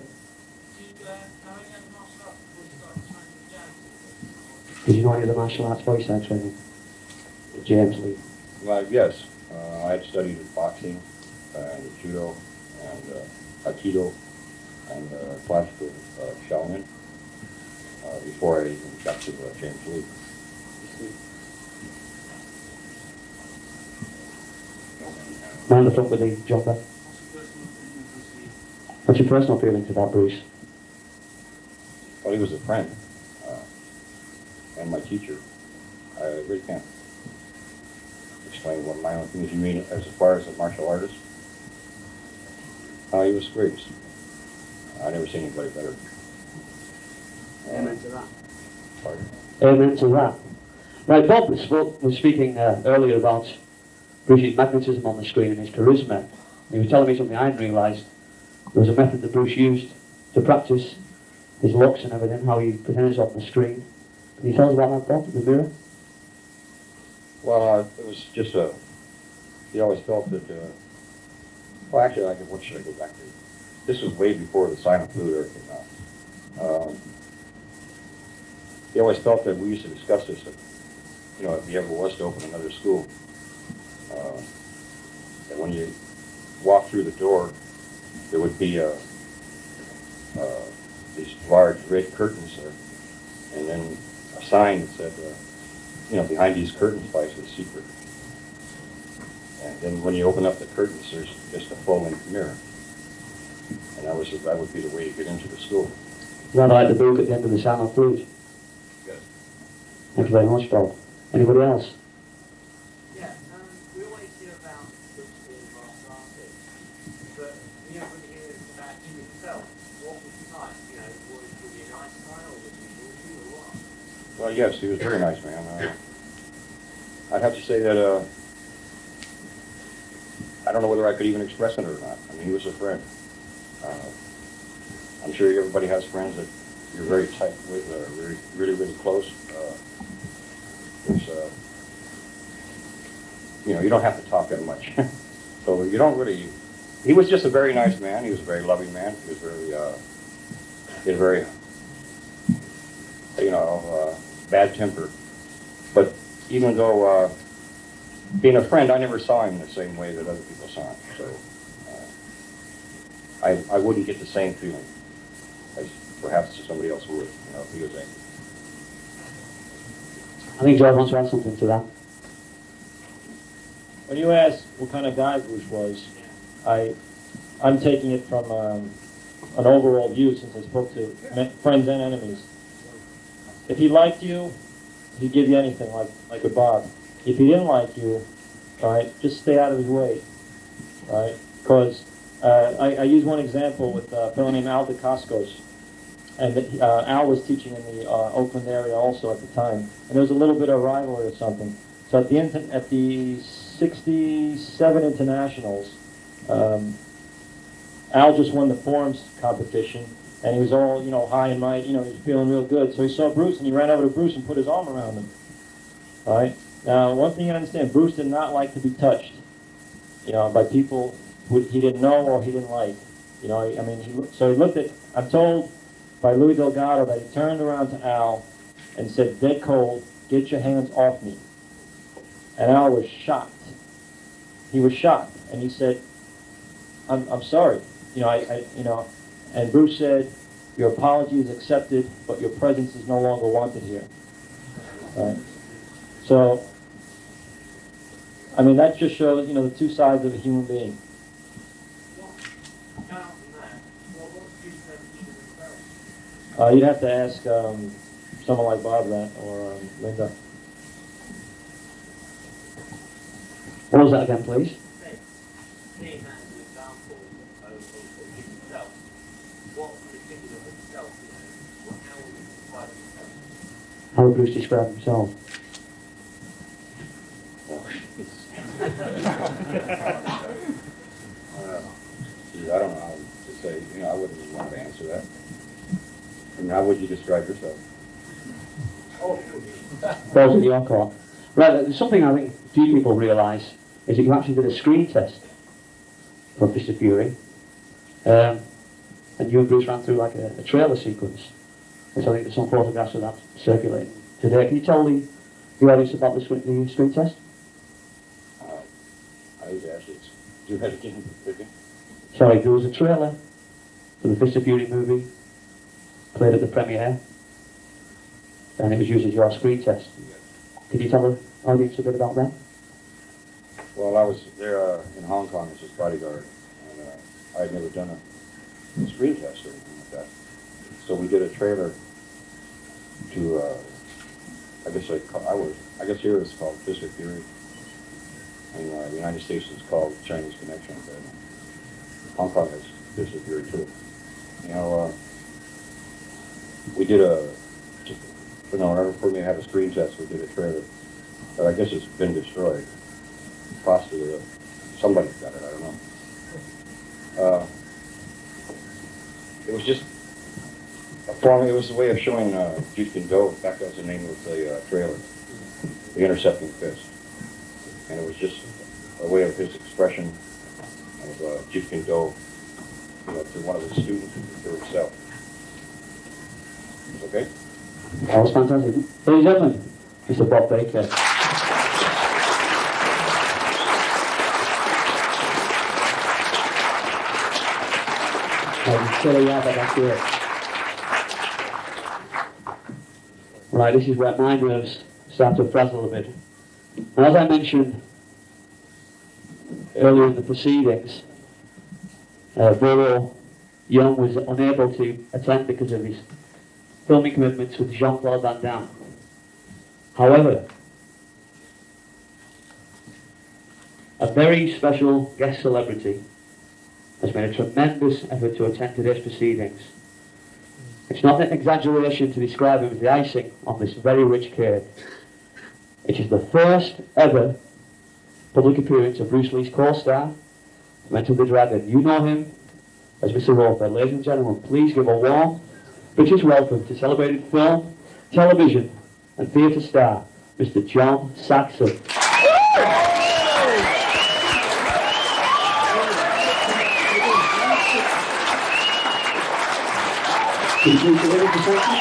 Did you know any of the martial arts voice acts training? James Lee. Well, yes, I had studied boxing and judo and aikido and classical Shaolin before I even got to James Lee. Man in the front with the jumper. What's your personal feelings about Bruce? Well, he was a friend and my teacher. I really can't explain what my own things. You mean as far as a martial artist? He was great. I never seen anybody better. Amen to that. Pardon? Amen to that. Right, Bob was speaking earlier about Bruce's magnetism on the screen and his charisma. He was telling me something I hadn't realised. There was a method that Bruce used to practice his looks and everything, how he pretends on the screen. Can you tell us about that, Bob, in the mirror? Well, it was just he always felt that, well, actually, what should I go back to? This was way before the silent flute era came out. He always felt that we used to discuss this, that, if he ever was to open another school, that when you walk through the door, there would be these large red curtains there, and then a sign that said, behind these curtains lies the secret. And then when you open up the curtains, there's just a full-length mirror. And And that would be the way to get into the school. Rather like the book at the end of the Sound of Flute. Yes. Thank you very much, Bob. Anybody else? Yeah, we always hear about books being martial artists, but we never really hear about him himself. What was he like? You know, was he a nice guy or was he naughty or what? Well, yes, he was a very nice man. I'd have to say that I don't know whether I could even express it or not. I mean, he was a friend. I'm sure everybody has friends that you're very tight with, really, really close. You don't have to talk that much. So you don't really. He was just a very nice man. He was a very loving man. He was very, bad temper. But even though being a friend, I never saw him the same way that other people saw him. So I wouldn't get the same feeling as perhaps somebody else would, if he was angry. I think George wants to add something to that. When you ask what kind of guy Bruce was, I'm taking it from an overall view since I spoke to friends and enemies. If he liked you, he'd give you anything, like with Bob. If he didn't like you, all right, just stay out of his way, all right? Because I use one example with a fellow named Al DeCascos, and Al was teaching in the Oakland area also at the time, and there was a little bit of rivalry or something. So at the 67 internationals, Al just won the forums competition, and he was all high and mighty, he was feeling real good. So he saw Bruce, and he ran over to Bruce and put his arm around him. All right. Now, one thing you understand, Bruce did not like to be touched, by people who he didn't know or he didn't like. So he looked at. I'm told by Louis Delgado that he turned around to Al and said, "Dead cold, get your hands off me." And Al was shocked. He was shocked, and he said, "I'm sorry." And Bruce said, "Your apology is accepted, but your presence is no longer wanted here." All right. So, that just shows, the two sides of a human being. You'd have to ask someone like Bob that, or Linda. What was that again, please? Seeing that as an example of himself, what would he think of himself? How would he describe himself? How would Bruce describe himself? I don't know how to say. I wouldn't even want to answer that. How would you describe yourself? Balls in your court. Right, there's something I think few people realise is that you actually did a screen test for Fist of Fury. And you and Bruce ran through like a trailer sequence. And so I think there's some photographs of that circulating today. Can you tell the audience about the screen test? I actually do that again. Sorry, there was a trailer for the Fist of Fury movie played at the premiere, and it was used as your screen test. Could you tell the audience a bit about that? Well, I was there in Hong Kong as his bodyguard, and I had never done a screen test or anything like that. So we did a trailer to, I guess here it's called Fist of Fury. And the United States is called Chinese Connection. But Hong Kong has Fist of Fury too. We did in order for me to have a screen test, we did a trailer. But I guess it's been destroyed. Possibly somebody's got it, I don't know. It was just a form, it was a way of showing Jeet Kune Do. In fact, that was the name of the trailer, The Intercepting Fist. And it was just a way of his expression of Jeet Kune Do, to one of his students and to himself. Okay? That was fantastic. Ladies and gentlemen, Mr. Bob Baker. Right, this is where my nerves start to frazzle a bit. And as I mentioned earlier in the proceedings, Burrow Young was unable to attend because of his filming commitments with Jean-Claude Van Damme. However, a very special guest celebrity has made a tremendous effort to attend today's proceedings. It's not an exaggeration to describe him as the icing on this very rich cake. It is the first ever public appearance of Bruce Lee's co-star, Enter the Dragon. You know him as Mr. Roper. Ladies and gentlemen, please give a warm British welcome to celebrated film, television and theatre star, Mr. John Saxon. Can you please deliver the Saxon?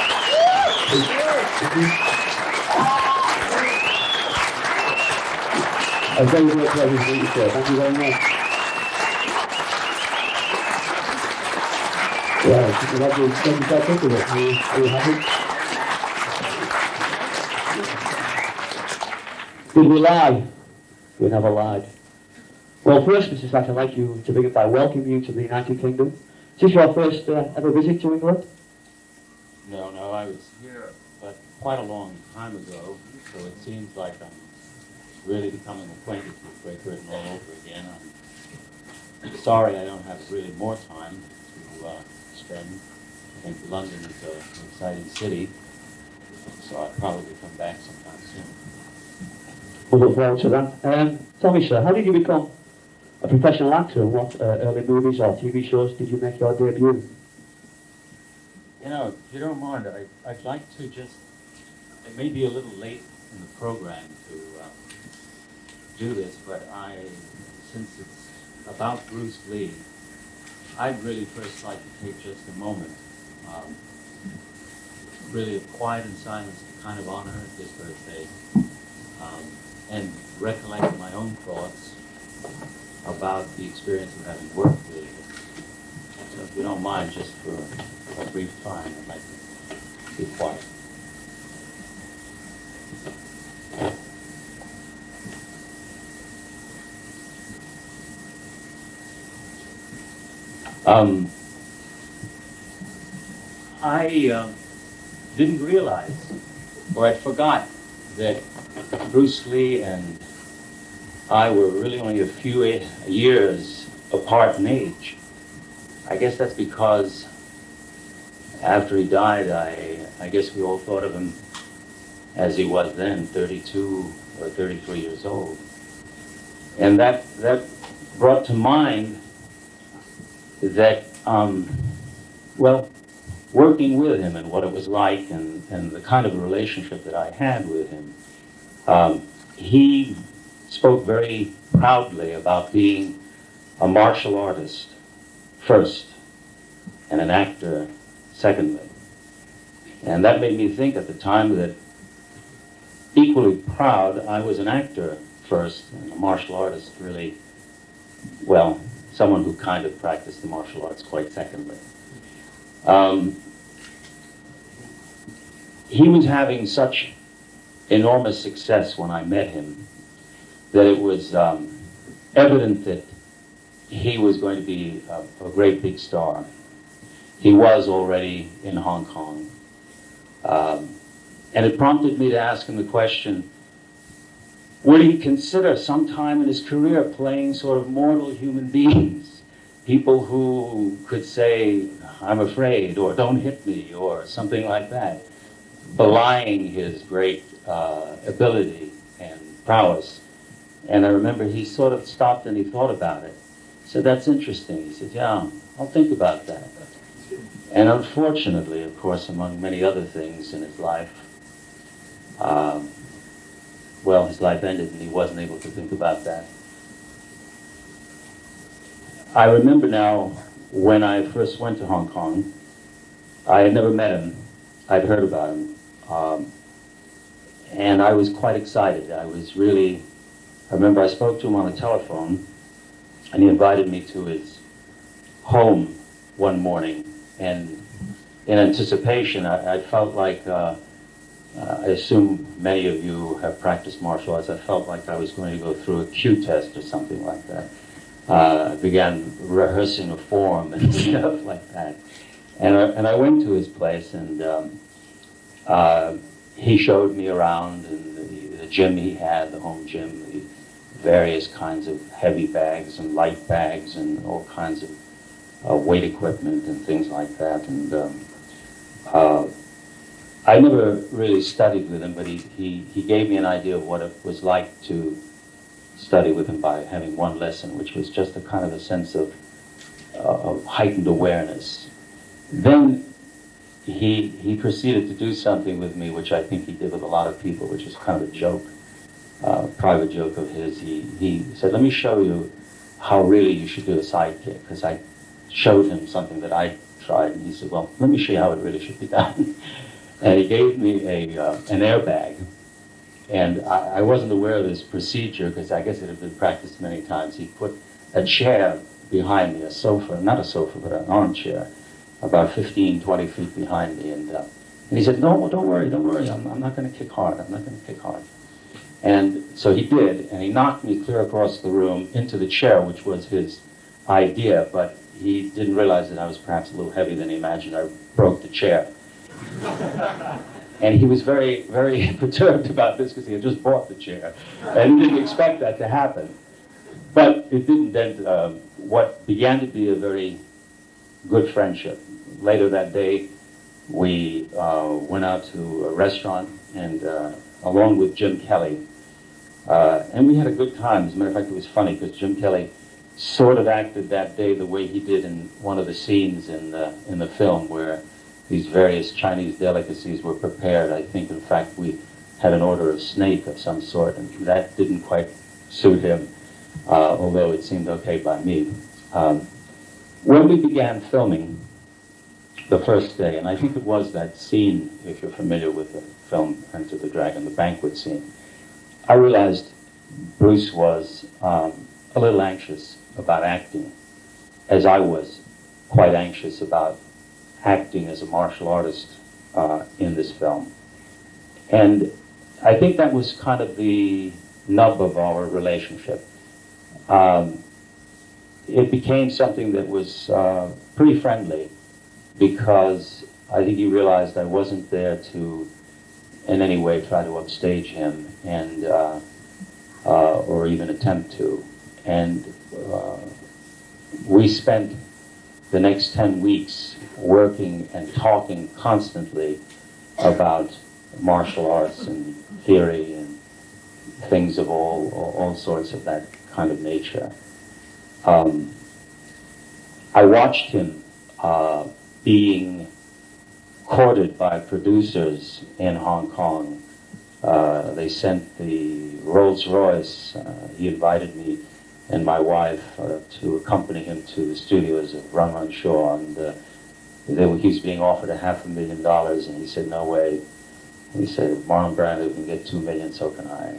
A very, very pleasure to meet you, sir. Thank you very much. Yeah, you'd like to take yourself into it. Are you happy? Did we lie? We never lied. Well, first, Mr. Saxon, I'd like you to begin by welcoming you to the United Kingdom. Is this your first ever visit to England? No, I was here, but quite a long time ago, so it seems like I'm really becoming acquainted with Great Britain all over again. I'm sorry I don't have really more time to spend. I think London is an exciting city, so I'll probably come back sometime soon. We'll look forward to that. Tell me, sir, how did you become a professional actor, and what early movies or TV shows did you make your debut? You know, if you don't mind, I'd like to just, it may be a little late in the program to do this, but since it's about Bruce Lee, I'd really first like to take just a moment, really of quiet and silence to kind of honor his birthday, and recollect my own thoughts about the experience of having worked with him. So if you don't mind, just for a brief time, I'd like to be quiet. I didn't realize, or I forgot, that Bruce Lee and I were really only a few years apart in age. I guess that's because after he died, I guess we all thought of him as he was then, 32 or 33 years old. And that brought to mind that, well, working with him and what it was like and the kind of relationship that I had with him, he spoke very proudly about being a martial artist first and an actor secondly. And that made me think at the time that equally proud, I was an actor first and a martial artist really, well, someone who kind of practiced the martial arts quite secondly. He was having such enormous success when I met him that it was evident that he was going to be a great big star. He was already in Hong Kong. And it prompted me to ask him the question, would he consider sometime in his career playing sort of mortal human beings? People who could say, I'm afraid, or don't hit me, or something like that, belying his great ability and prowess. And I remember he sort of stopped and he thought about it. I said, that's interesting. He said, yeah, I'll think about that. And unfortunately, of course, among many other things in his life, well, his life ended and he wasn't able to think about that. I remember now when I first went to Hong Kong, I had never met him. I'd heard about him. And I was quite excited. I remember I spoke to him on the telephone and he invited me to his home one morning. And in anticipation, I felt like, I assume many of you have practiced martial arts, I felt like I was going to go through a Q test or something like that. began rehearsing a form and stuff like that. And I went to his place, and he showed me around, and the gym he had, the home gym, the various kinds of heavy bags and light bags and all kinds of weight equipment and things like that. And I never really studied with him, but he gave me an idea of what it was like to study with him by having one lesson, which was just a kind of a sense of heightened awareness. Then he proceeded to do something with me, which I think he did with a lot of people, which is kind of a joke, private joke of his. He said, "Let me show you how really you should do a sidekick," because I showed him something that I tried, and he said, "Well, let me show you how it really should be done." And he gave me an airbag, and I wasn't aware of this procedure because I guess it had been practiced many times. He put a chair behind me, a sofa, not a sofa, but an armchair, about 15, 20 feet behind me, and he said, "No, don't worry, I'm not going to kick hard, And so he did, and he knocked me clear across the room into the chair, which was his idea, but he didn't realize that I was perhaps a little heavier than he imagined. I broke the chair. And he was very, very perturbed about this because he had just bought the chair, and he didn't expect that to happen. But it didn't dent what began to be a very good friendship. Later that day, we went out to a restaurant, and along with Jim Kelly, and we had a good time. As a matter of fact, it was funny because Jim Kelly sort of acted that day the way he did in one of the scenes in the film where these various Chinese delicacies were prepared. I think, in fact, we had an order of snake of some sort, and that didn't quite suit him, although it seemed okay by me. When we began filming the first day, and I think it was that scene, if you're familiar with the film Enter the Dragon, the banquet scene, I realized Bruce was a little anxious about acting, as I was quite anxious about acting as a martial artist in this film. And I think that was kind of the nub of our relationship. It became something that was pretty friendly because I think he realized I wasn't there to in any way try to upstage him and or even attempt to. And we spent the next 10 weeks working and talking constantly about martial arts and theory and things of all sorts of that kind of nature. I watched him being courted by producers in Hong Kong. They sent the Rolls Royce. He invited me and my wife to accompany him to the studios of Run Run Shaw, and he was being offered $500,000, and he said, "No way." He said, "If Marlon Brando can get $2 million, so can I."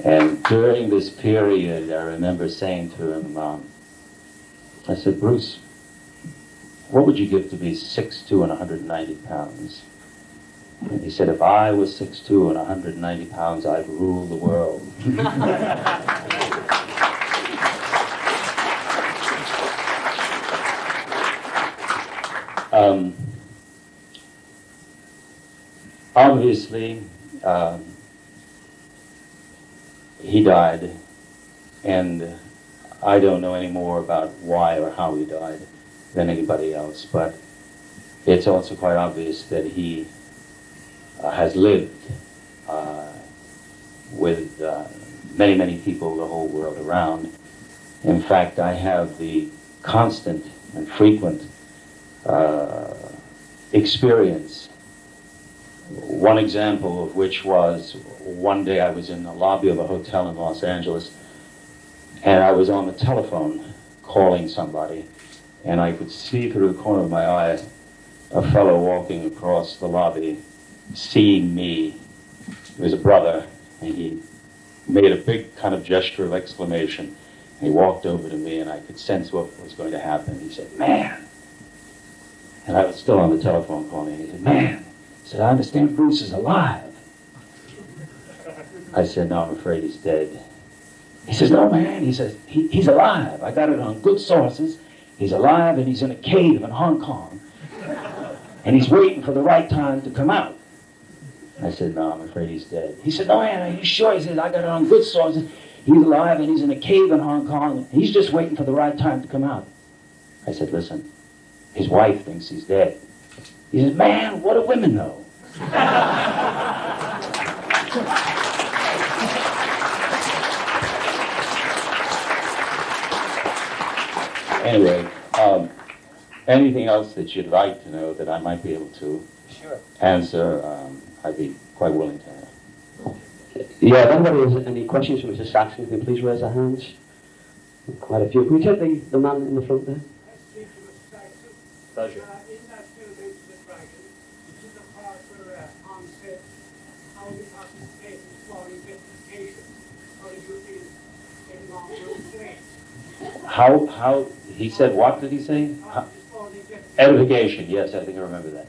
And during this period, I remember saying to him, I said, "Bruce, what would you give to be 6'2" and 190 pounds? And he said, "If I was 6'2" and 190 pounds, I'd rule the world." Obviously, he died, and I don't know any more about why or how he died than anybody else, but it's also quite obvious that he has lived with many, many people the whole world around. In fact, I have the constant and frequent experience. One example of which was one day I was in the lobby of a hotel in Los Angeles, and I was on the telephone calling somebody, and I could see through the corner of my eye a fellow walking across the lobby, seeing me. He was a brother, and he made a big kind of gesture of exclamation. And he walked over to me, and I could sense what was going to happen. He said, "Man." And I was still on the telephone calling, and he said, "Man." He said, "I understand Bruce is alive." I said, "No, I'm afraid he's dead." He says, no, man. He says, he's alive. I got it on good sources. He's alive, and he's in a cave in Hong Kong. And he's waiting for the right time to come out. I said, no, I'm afraid he's dead. He said, no, man, are you sure? He said, I got it on good sources. He's alive, and he's in a cave in Hong Kong. He's just waiting for the right time to come out. I said, listen, his wife thinks he's dead. He says, man, what do women know? Anyway, anything else that you'd like to know that I might be able to answer, I'd be quite willing to answer. Yeah, if anybody has any questions for Mr. Saxon, can you please raise their hands? Quite a few. Can we take the man in the front there? Pleasure. In that film, Into the Dragon, this is the part where Hans said, how do you participate in small investigations? How do you feel getting on those things? How, he said, what did he say? Edification, yes, I think I remember that.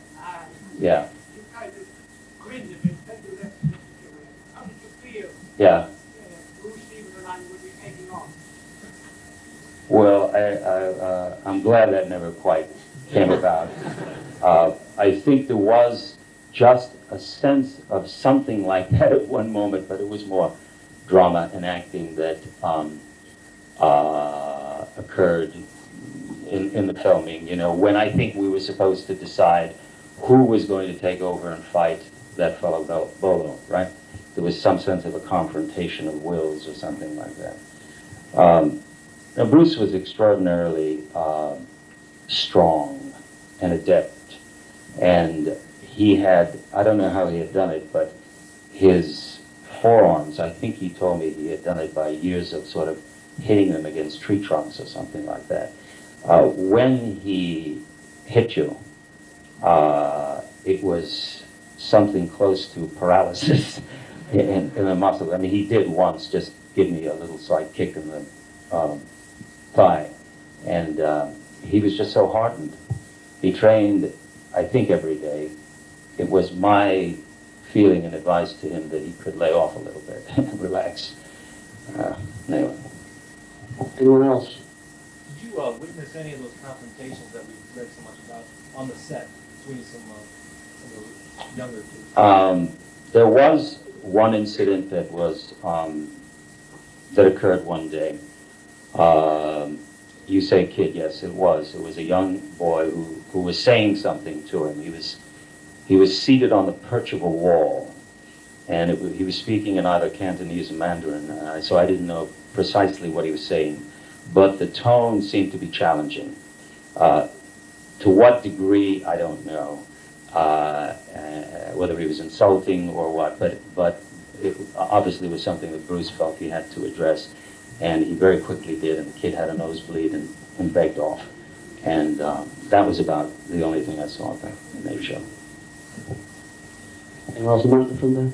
Yeah. You kind of grinned a bit, and you left it. How did you feel? Yeah. Bruce Stevens and I would be taking on? Well, I'm glad that never quite came about. I think there was just a sense of something like that at one moment, but it was more drama and acting that occurred in the filming. You know, when I think we were supposed to decide who was going to take over and fight that fellow Bolo, right? There was some sense of a confrontation of wills or something like that. Now, Bruce was extraordinarily strong and adept, and he had, I don't know how he had done it, but his forearms, I think he told me he had done it by years of sort of hitting them against tree trunks or something like that. When he hit you, it was something close to paralysis in the muscle. I mean, he did once just give me a little slight kick in the thigh, and he was just so hardened. He trained, I think, every day. It was my feeling and advice to him that he could lay off a little bit and relax. Anyway. Anyone else? Did you witness any of those confrontations that we've read so much about on the set between some of the younger kids? There was one incident that was that occurred one day. You say kid, yes, it was. It was a young boy who was saying something to him. He was seated on the perch of a wall, and he was speaking in either Cantonese or Mandarin, so I didn't know precisely what he was saying, but the tone seemed to be challenging. To what degree, I don't know, whether he was insulting or what, but it obviously was something that Bruce felt he had to address, and he very quickly did, and the kid had a nosebleed and begged off. And that was about the only thing I saw in that show. Anyone else about the front there?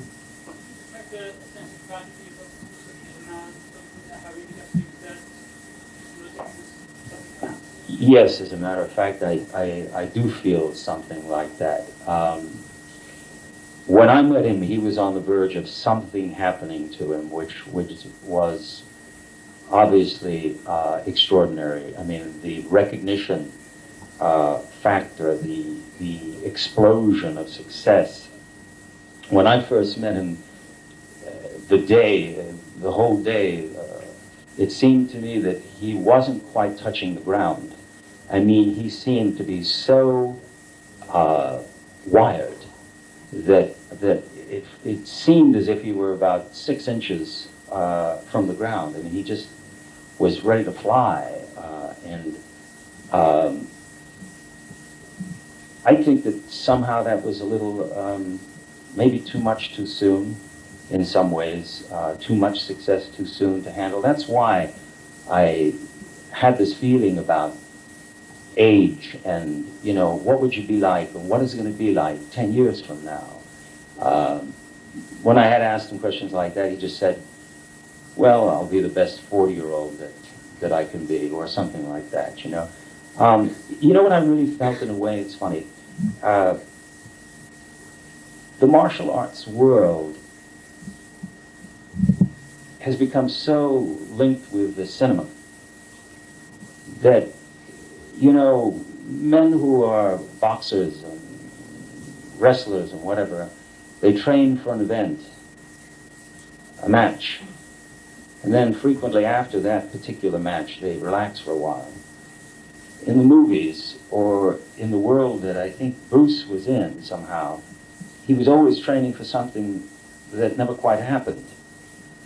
Yes, as a matter of fact, I do feel something like that. When I met him, he was on the verge of something happening to him, which was obviously extraordinary. I mean, the recognition factor, the explosion of success. When I first met him, the whole day, it seemed to me that he wasn't quite touching the ground. I mean, he seemed to be so wired that it seemed as if he were about 6 inches from the ground. I mean, he just was ready to fly. I think that somehow that was a little, maybe too much too soon in some ways, too much success too soon to handle. That's why I had this feeling about age and, you know, what would you be like and what is it going to be like 10 years from now? When I had asked him questions like that, he just said, well, I'll be the best 40-year-old that I can be, or something like that, you know. You know what I really felt in a way? It's funny. The martial arts world has become so linked with the cinema that, you know, men who are boxers and wrestlers and whatever, they train for an event, a match, and then frequently after that particular match, they relax for a while. In the movies, or in the world that I think Bruce was in somehow, he was always training for something that never quite happened.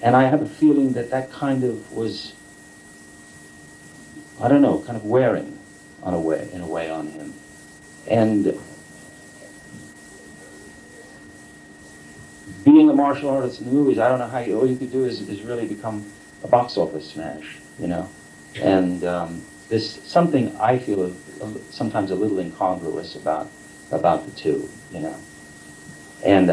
And I have a feeling that that kind of was, I don't know, kind of wearing in a way on him. And being a martial artist in the movies, I don't know how all you could do is really become a box office smash, you know. And there's something I feel sometimes a little incongruous about the two, you know. And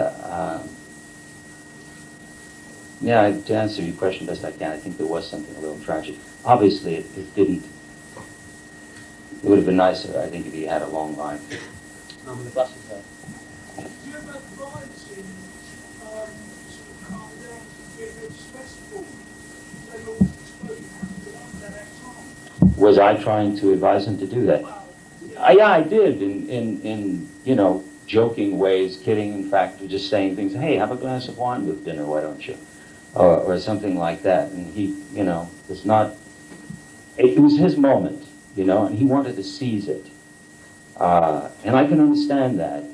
yeah, to answer your question best I can, I think there was something a little tragic. Obviously, it didn't. It would have been nicer, I think, if he had a long life. The glasses there. Do you ever advise him sort of calm down to get a bit stressful? They always explain you have to go under that time. Was I trying to advise him to do that? Yeah, I did, in you know, joking ways, kidding, in fact, just saying things, hey, have a glass of wine with dinner, why don't you? Or something like that. And he, you know, was not, it was his moment, you know, and he wanted to seize it. And I can understand that.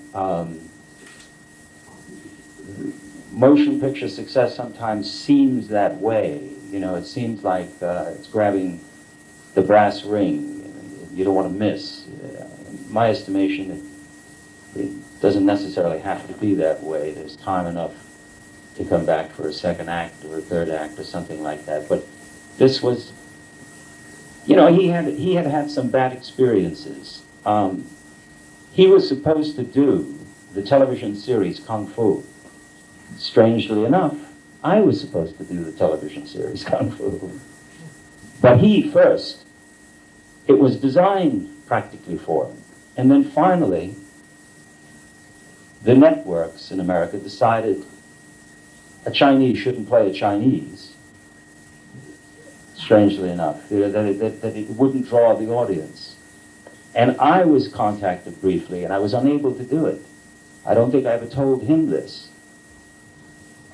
Motion picture success sometimes seems that way. You know, it seems like it's grabbing the brass ring. You don't want to miss. In my estimation, it doesn't necessarily have to be that way. There's time enough to come back for a second act or a third act or something like that. But this was, you know, he had some bad experiences. He was supposed to do the television series Kung Fu. Strangely enough, I was supposed to do the television series Kung Fu. But he first. It was designed practically for him. And then finally, the networks in America decided a Chinese shouldn't play a Chinese, strangely enough, that it wouldn't draw the audience. And I was contacted briefly, and I was unable to do it. I don't think I ever told him this.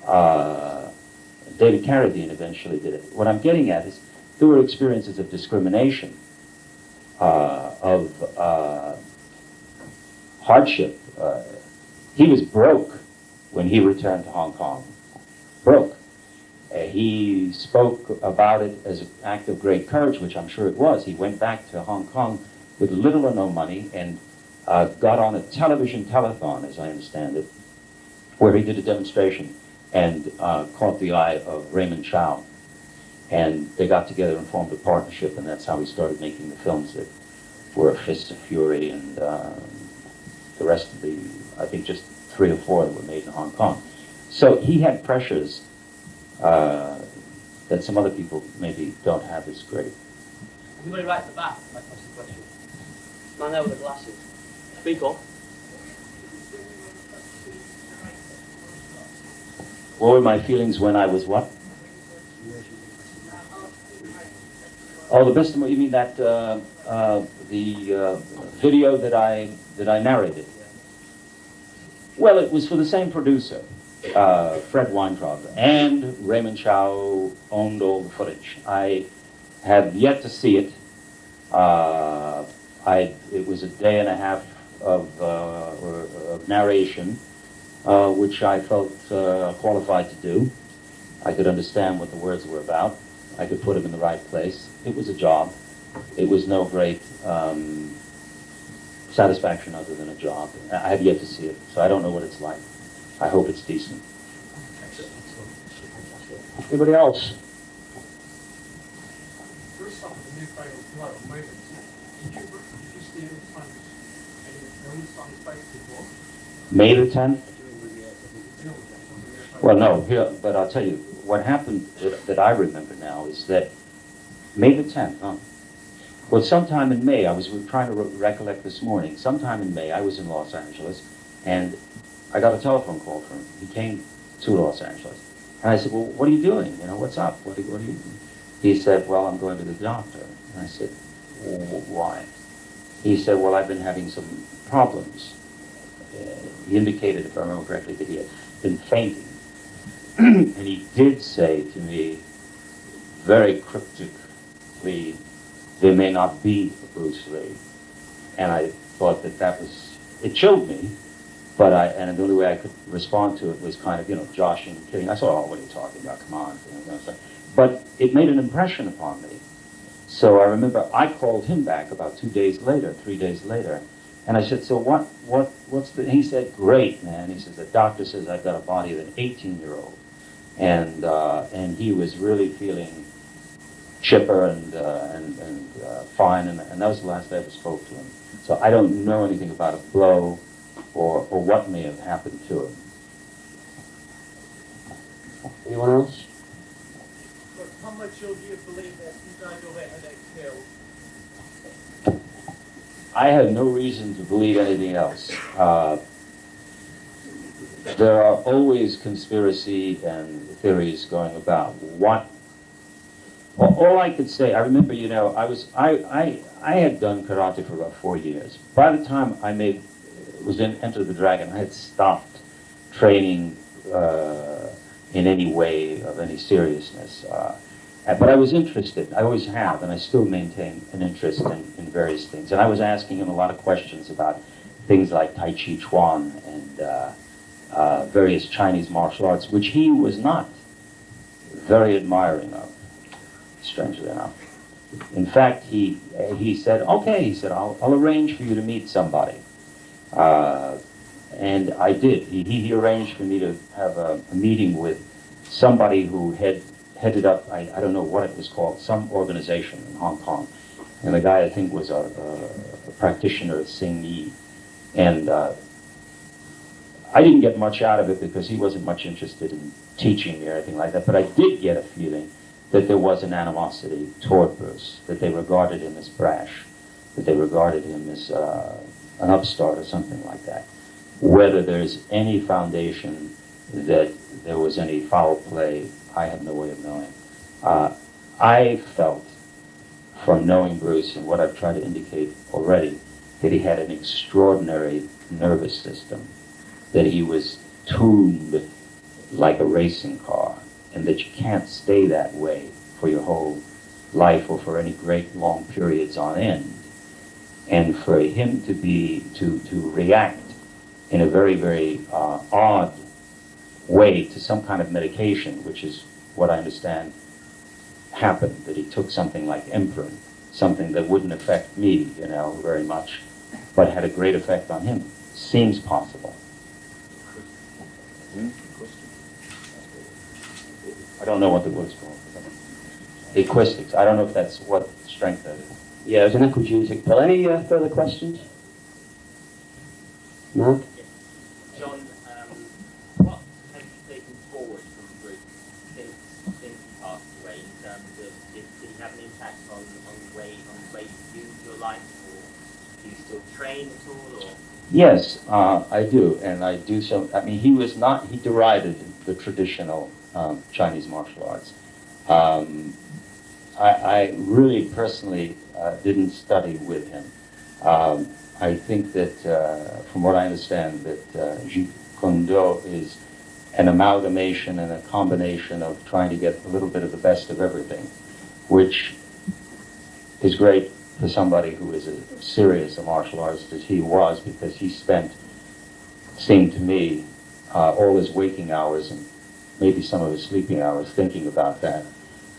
David Carradine eventually did it. What I'm getting at is there were experiences of discrimination, of hardship. He was broke when he returned to Hong Kong. Broke. He spoke about it as an act of great courage, which I'm sure it was. He went back to Hong Kong with little or no money and got on a television telethon, as I understand it, where he did a demonstration and caught the eye of Raymond Chow. And they got together and formed a partnership, and that's how he started making the films that were A Fist of Fury and the rest of the, I think just 3 or 4 that were made in Hong Kong. So he had pressures that some other people maybe don't have as great. Anybody right at the back? Might ask the question. Man there with the glasses. Speak up. What were my feelings when I was what? Oh, the best of you mean that the video that I narrated? Well, it was for the same producer, Fred Weintraub, and Raymond Chow owned all the footage. I have yet to see it. It was a day and a half of narration, which I felt qualified to do. I could understand what the words were about. I could put them in the right place. It was a job. It was no great satisfaction other than a job. I have yet to see it, so I don't know what it's like. I hope it's decent. Anybody else? First off, the new fight was a lot of movement. Did you see any funds, any release on the fight before? May the 10th? Well, no, here, but I'll tell you, what happened that I remember now is that May the 10th, huh? Well, sometime in May, I was trying to recollect this morning, sometime in May, I was in Los Angeles, and I got a telephone call from him. He came to Los Angeles. And I said, well, what are you doing? You know, what's up? What are you? He said, well, I'm going to the doctor. And I said, well, why? He said, well, I've been having some problems. He indicated, if I remember correctly, that he had been fainting. And he did say to me, very cryptically, there may not be a Bruce Lee. And I thought that was, it chilled me, and the only way I could respond to it was kind of, joshing and kidding. I said, oh, what are you talking about? Come on. But it made an impression upon me. So I remember I called him back about 3 days later, and I said, so what's the, he said, great, man. He says, the doctor says I've got a body of an 18-year-old. And he was really feeling chipper and fine, and that was the last I ever spoke to him. So I don't know anything about a blow or what may have happened to him. Anyone else? But how much do you believe that you guys will let her get killed? I have no reason to believe anything else. There are always conspiracy and theories going about. All I could say, I remember, I had done karate for about 4 years. By the time I Enter the Dragon, I had stopped training in any way of any seriousness. But I was interested. I always have, and I still maintain an interest in various things. And I was asking him a lot of questions about things like Tai Chi Chuan and various Chinese martial arts, which he was not very admiring of, strangely enough. In fact, he said, okay, he said, I'll arrange for you to meet somebody. And I did. He arranged for me to have a meeting with somebody who headed up, I don't know what it was called, some organization in Hong Kong. And the guy, I think, was a practitioner at Sing Yi. And I didn't get much out of it because he wasn't much interested in teaching me or anything like that. But I did get a feeling that there was an animosity toward Bruce, that they regarded him as brash, that they regarded him as an upstart or something like that. Whether there's any foundation that there was any foul play, I have no way of knowing. I felt, from knowing Bruce and what I've tried to indicate already, that he had an extraordinary nervous system, that he was tuned like a racing car, and that you can't stay that way for your whole life or for any great long periods on end. And for him to react in a very, very odd way to some kind of medication, which is what I understand happened, that he took something like Emprin, something that wouldn't affect me, very much, but had a great effect on him, seems possible. I don't know what the word's called. Acoustics. I don't know if that's what strength that is. Yeah, it was an acoustic pill. Any further questions? No? John, what have you taken forward from Bruce since he passed away in terms of did he have an impact on the way you view your life, or do you still train at all? Or? Yes, I do, and I do some. I mean, he derided the traditional Chinese martial arts. I really personally didn't study with him. I think that, from what I understand, that Jeet Kune Do is an amalgamation and a combination of trying to get a little bit of the best of everything, which is great for somebody who is as serious a martial artist as he was, because he seemed to me, all his waking hours and maybe some of his sleeping hours thinking about that.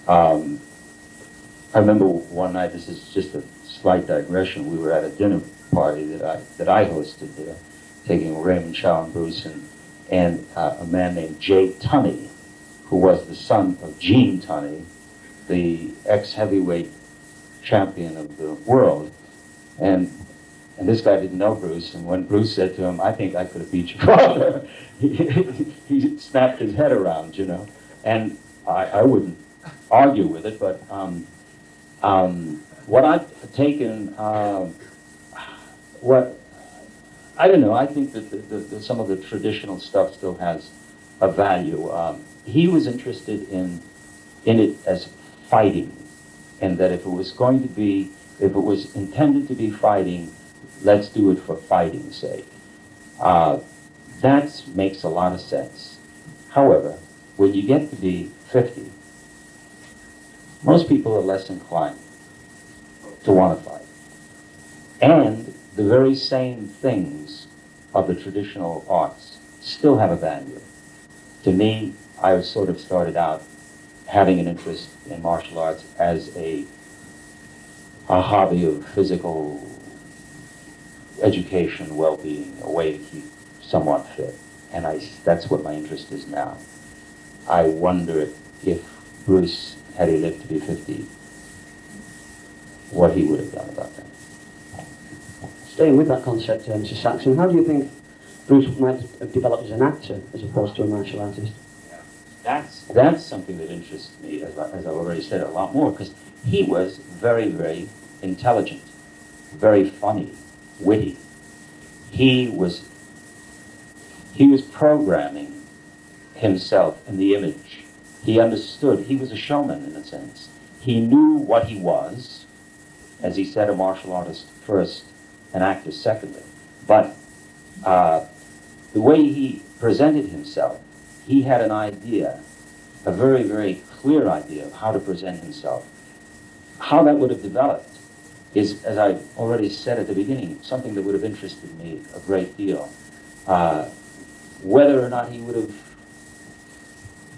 I remember one night, this is just a slight digression, we were at a dinner party that I hosted there, taking Raymond Chow and Bruce and a man named Jay Tunney, who was the son of Gene Tunney, the ex-heavyweight champion of the world. And this guy didn't know Bruce, and when Bruce said to him, I think I could have beat your father, he snapped his head around, And I wouldn't argue with it, but what I've taken, I don't know, I think that some of the traditional stuff still has a value. he was interested in it as fighting, and that if it was going to be, if it was intended to be fighting, let's do it for fighting's sake. That makes a lot of sense. However, when you get to be 50, most people are less inclined to want to fight. And the very same things of the traditional arts still have a value. To me, I sort of started out having an interest in martial arts as a hobby of physical education, well-being, a way to keep somewhat fit. And that's what my interest is now. I wonder if Bruce, had he lived to be 50, what he would have done about that. Staying with that concept, Mr. Saxon, how do you think Bruce might have developed as an actor as opposed to a martial artist? That's something that interests me, as I've already said, a lot more, because he was very, very intelligent, very funny, witty. He was programming himself in the image. He understood. He was a showman, in a sense. He knew what he was, as he said, a martial artist first, an actor secondly. But the way he presented himself, he had an idea, a very, very clear idea of how to present himself. How that would have developed is, as I already said at the beginning, something that would have interested me a great deal. Whether or not he would have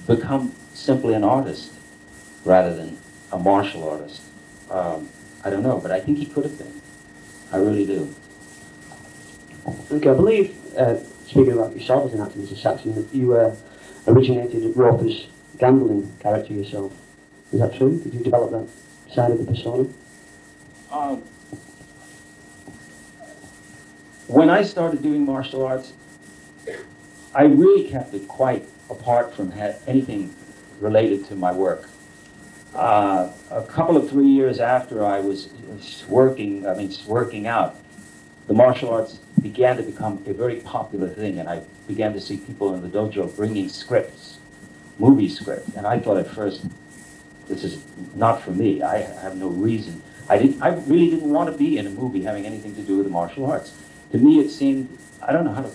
become simply an artist rather than a martial artist, I don't know, but I think he could have been. I really do. Okay, I believe, speaking about yourself as an actor, Mr. Saxon, that you originated Roper's gambling character yourself. Is that true? Did you develop that side of the persona? When I started doing martial arts, I really kept it quite apart from anything related to my work. A couple of 3 years after I was working out, the martial arts began to become a very popular thing, and I began to see people in the dojo bringing scripts, movie scripts, and I thought at first, this is not for me. I have no reason. I really didn't want to be in a movie having anything to do with the martial arts. To me, it seemed, I don't know how to,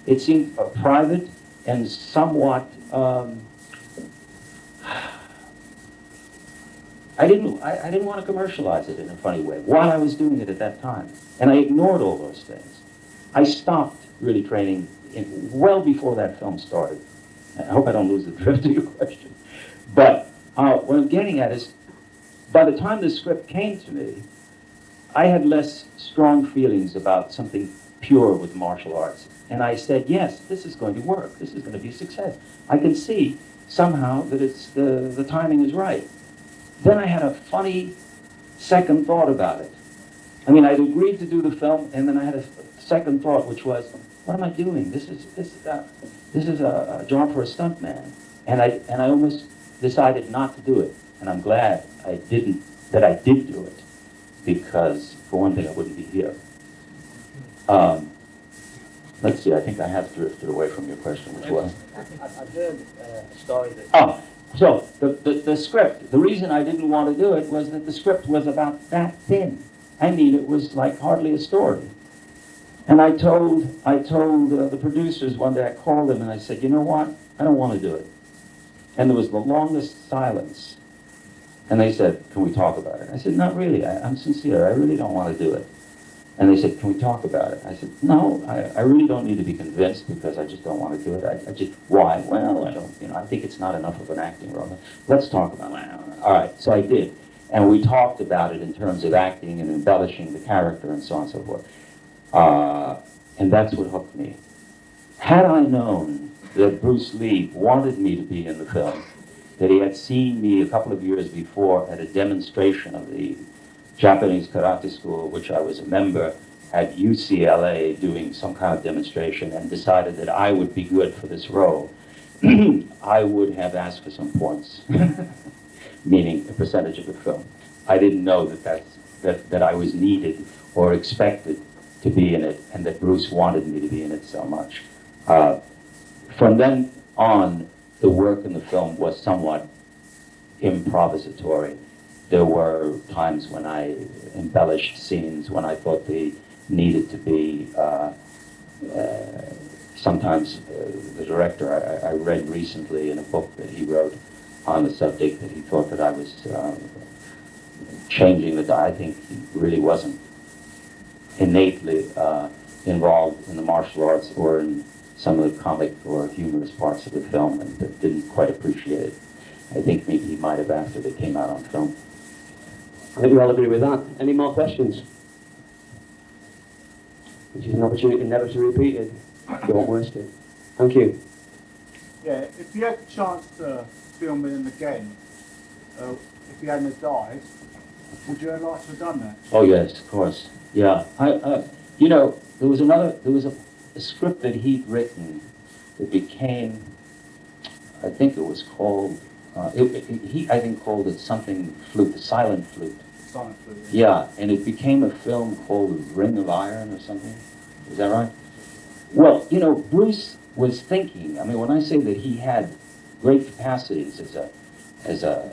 it seemed private and somewhat, I didn't want to commercialize it in a funny way while I was doing it at that time. And I ignored all those things. I stopped really training well before that film started. I hope I don't lose the drift of your question. But what I'm getting at is, by the time the script came to me, I had less strong feelings about something pure with martial arts. And I said, yes, this is going to work. This is going to be a success. I can see somehow that it's the timing is right. Then I had a funny second thought about it. I mean, I'd agreed to do the film, and then I had a second thought, which was, what am I doing? This is a job for a stuntman. And I almost decided not to do it. And I'm glad I did do it, because for one thing, I wouldn't be here. Let's see, I think I have drifted away from your question as well. I've heard a story that... So the script, the reason I didn't want to do it was that the script was about that thin. I mean, it was like hardly a story. And I told the producers one day, I called them and I said, you know what? I don't want to do it. And there was the longest silence. And they said, can we talk about it? I said, not really. I'm sincere. I really don't want to do it. And they said, can we talk about it? I said, no, I really don't need to be convinced, because I just don't want to do it. Why? Well, I think it's not enough of an acting role. Let's talk about it. All right, so I did. And we talked about it in terms of acting and embellishing the character and so on and so forth. And that's what hooked me. Had I known that Bruce Lee wanted me to be in the film, that he had seen me a couple of years before at a demonstration of the Japanese karate school, which I was a member, at UCLA doing some kind of demonstration, and decided that I would be good for this role, I would have asked for some points, meaning a percentage of the film. I didn't know that I was needed or expected to be in it, and that Bruce wanted me to be in it so much. From then on, the work in the film was somewhat improvisatory. There were times when I embellished scenes, when I thought they needed to be. Sometimes the director, I read recently in a book that he wrote on the subject that he thought that I was changing the. I think he really wasn't innately involved in the martial arts or in some of the comic or humorous parts of the film, and that didn't quite appreciate it. I think maybe he might have after they came out on film. I think we all agree with that. Any more questions? Which is an opportunity never to repeat it. You won't waste it. Thank you. Yeah, if you had the chance to film him again, if he hadn't have died, would you have liked to have done that? Oh yes, of course. Yeah, you know, there was a script that he'd written that became, I think it was called, he I think called it something flute, Silent Flute. Silent Flute. Yeah, and it became a film called Ring of Iron or something. Is that right? Well, you know, Bruce was thinking. I mean, when I say that he had great capacities as an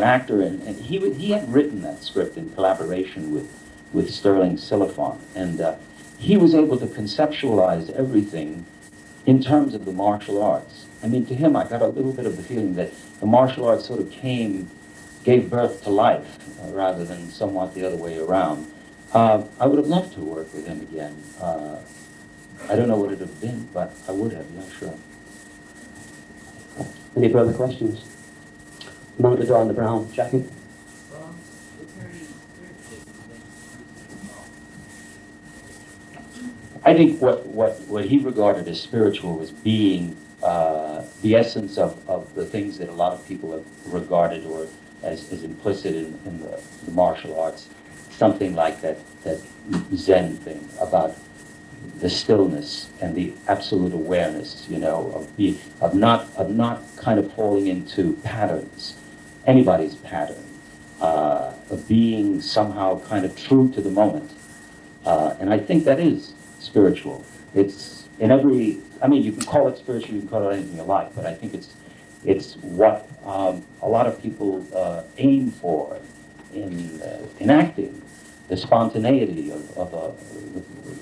actor, and he had written that script in collaboration with Sterling Silliphant, and he was able to conceptualize everything in terms of the martial arts. I mean, to him, I got a little bit of the feeling that the martial arts sort of gave birth to life, rather than somewhat the other way around. I would have loved to work with him again. I don't know what it would have been, but I would have, yeah, sure. Any further questions? Man at the door in the brown jacket. I think what he regarded as spiritual was being the essence of the things that a lot of people have regarded or as implicit in the martial arts. Something like that Zen thing about the stillness and the absolute awareness, you know, of not kind of falling into patterns, anybody's pattern, of being somehow kind of true to the moment. And I think that is spiritual. It's in every, I mean, you can call it spiritual, you can call it anything you like, but I think it's what a lot of people aim for in acting, the spontaneity of the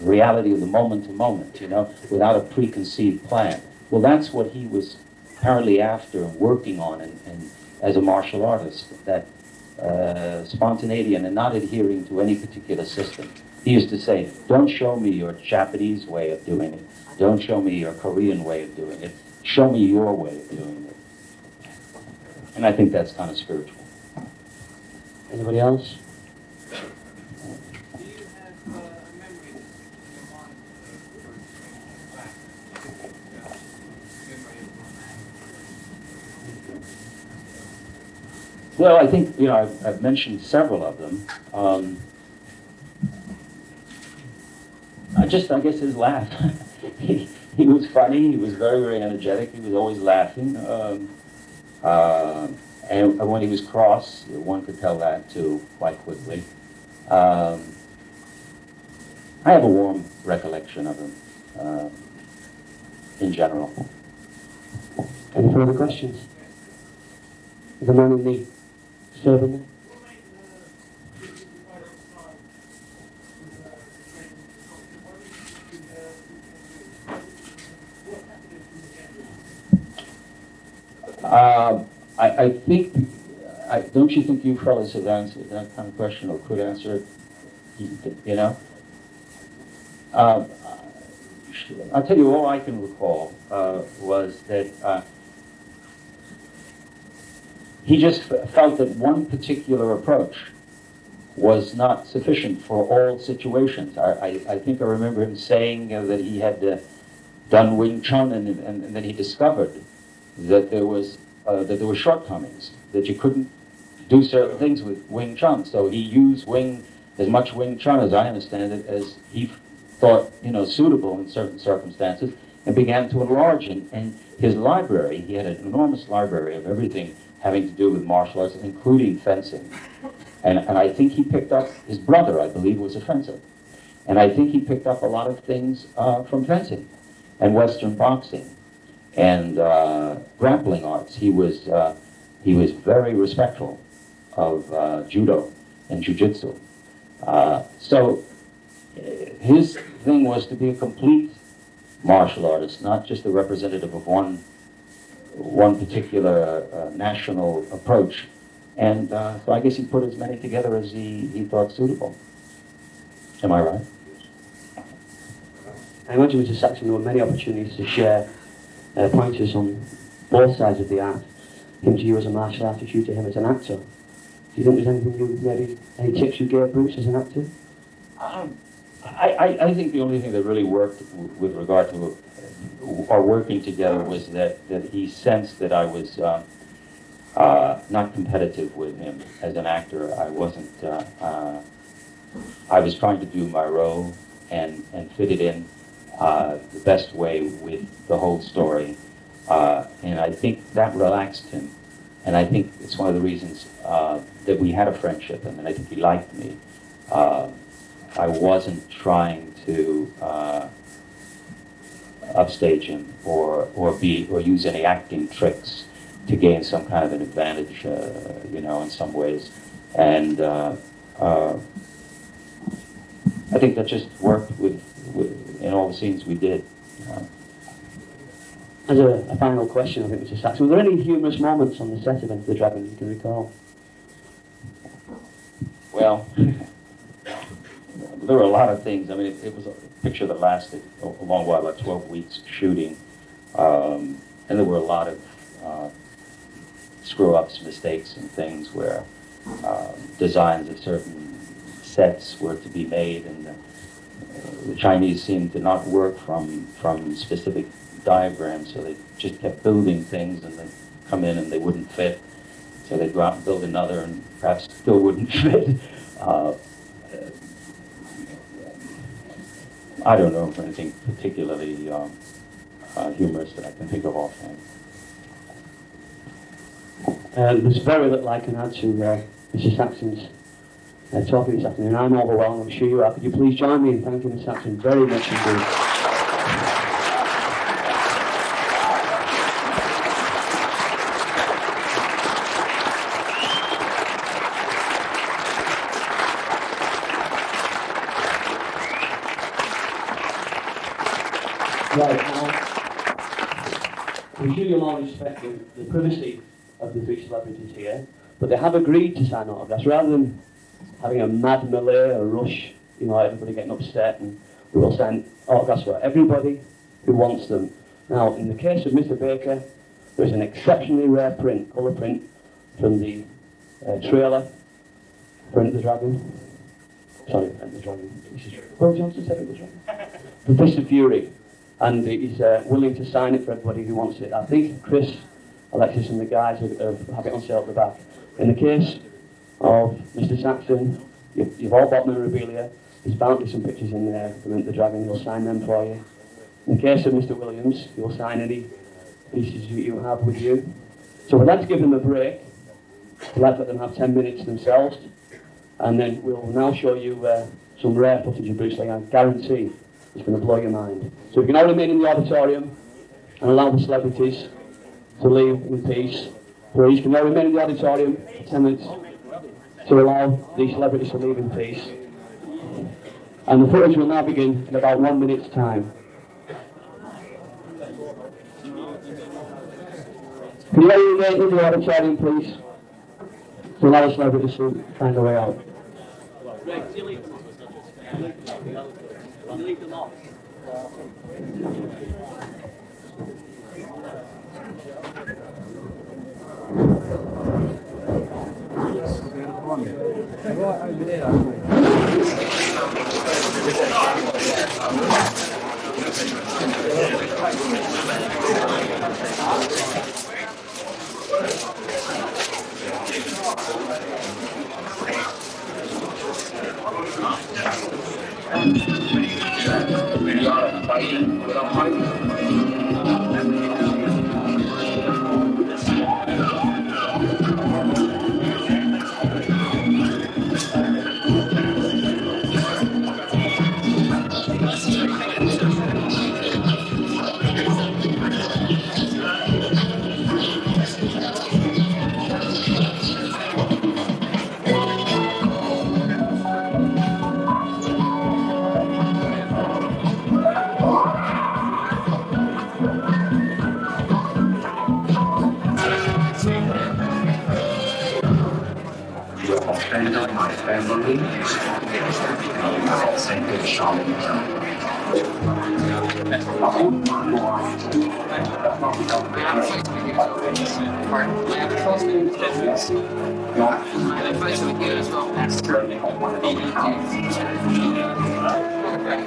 reality of the moment to moment, you know, without a preconceived plan. Well, that's what he was apparently after and working on and as a martial artist, that spontaneity and not adhering to any particular system. He used to say, don't show me your Japanese way of doing it. Don't show me your Korean way of doing it. Show me your way of doing it. And I think that's kind of spiritual. Anybody else? Do you have a memory in your mind back? Well, I think, you know, I've mentioned several of them. I guess his laugh. he was funny. He was very, very energetic. He was always laughing. And when he was cross, one could tell that too quite quickly. I have a warm recollection of him in general. Any further questions? The man in the servant there? I think, don't you think you fellas have answered that kind of question or could answer it, you know? I'll tell you, all I can recall was that he just felt that one particular approach was not sufficient for all situations. I think I remember him saying that he had done Wing Chun and then he discovered that there were shortcomings, that you couldn't do certain things with Wing Chun. So he used as much Wing Chun, as I understand it, as he thought, you know, suitable in certain circumstances, and began to enlarge. And his library, he had an enormous library of everything having to do with martial arts, including fencing. And I think he picked up, his brother, I believe, was a fencer. And I think he picked up a lot of things from fencing and Western boxing. and grappling arts. He was very respectful of judo and jujitsu. So his thing was to be a complete martial artist, not just a representative of one particular national approach. And so I guess he put as many together as he thought suitable. Am I right? I imagine, Mr. Saxon, there were many opportunities to share pointers on both sides of the art. Him to you as a martial artist, you to him as an actor. Do you think there's anything you maybe, any tips you gave Bruce as an actor? I think the only thing that really worked with regard to our working together was that he sensed that I was not competitive with him as an actor. I wasn't. I was trying to do my role and fit it in the best way with the whole story, and I think that relaxed him. And I think it's one of the reasons that we had a friendship. I mean, I think he liked me. I wasn't trying to upstage him or use any acting tricks to gain some kind of an advantage, in some ways. And I think that just worked in all the scenes we did. As a final question, I think, Mr. Saxon, were there any humorous moments on the set of Enter the Dragon you can recall? Well, there were a lot of things. I mean, it was a picture that lasted a long while, about 12 weeks shooting. And there were a lot of screw-ups, mistakes, and things where designs of certain sets were to be made, and the Chinese seemed to not work from specific diagrams, so they just kept building things, and they'd come in and they wouldn't fit. So they'd go out and build another, and perhaps still wouldn't fit. I don't know of anything particularly humorous that I can think of offhand. There's very little I can add to Mr. Saxon's talking this afternoon. I'm overwhelmed, I'm sure you are. Could you please join me in thanking Mr. Saxon very much indeed. Right, now, I'm sure you'll all respect the privacy of the three celebrities here, but they have agreed to sign autographs rather than having a mad melee, a rush, everybody getting upset, and we will sign autographs for everybody who wants them. Now, in the case of Mr. Baker, there's an exceptionally rare print, colour print, from the trailer for Enter the Dragon. Sorry, Enter the Dragon. Will Johnson said Enter the Dragon. The Fist of Fury. And he's willing to sign it for everybody who wants it. I think Chris, Alexis and the guys have it on sale at the back. In the case of Mr. Saxon, you've all bought memorabilia. There's bound to be some pictures in there from Enter the Dragon. He'll sign them for you. In the case of Mr. Williams, he'll sign any pieces you have with you. So we'd like to give them a break. We'd like to let them have 10 minutes themselves. And then we'll now show you some rare footage of Bruce Lee. I guarantee it's going to blow your mind. So we can all remain in the auditorium and allow the celebrities to leave in peace. Please, can you all remain in the auditorium for 10 minutes to allow the celebrities to leave in peace. And the footage will now begin in about 1 minute's time. Can you all remain in the auditorium, please, to allow the celebrities to find their way out. Leave them off. Your friend of my family. Send it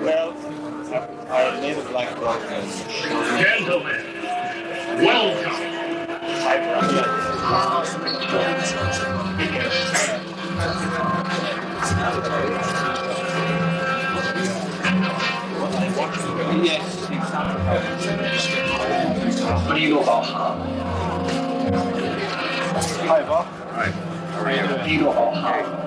Well, I made a black dog. Gentlemen, welcome. What do you know about Han? Hi, Bob. What do you know about Han?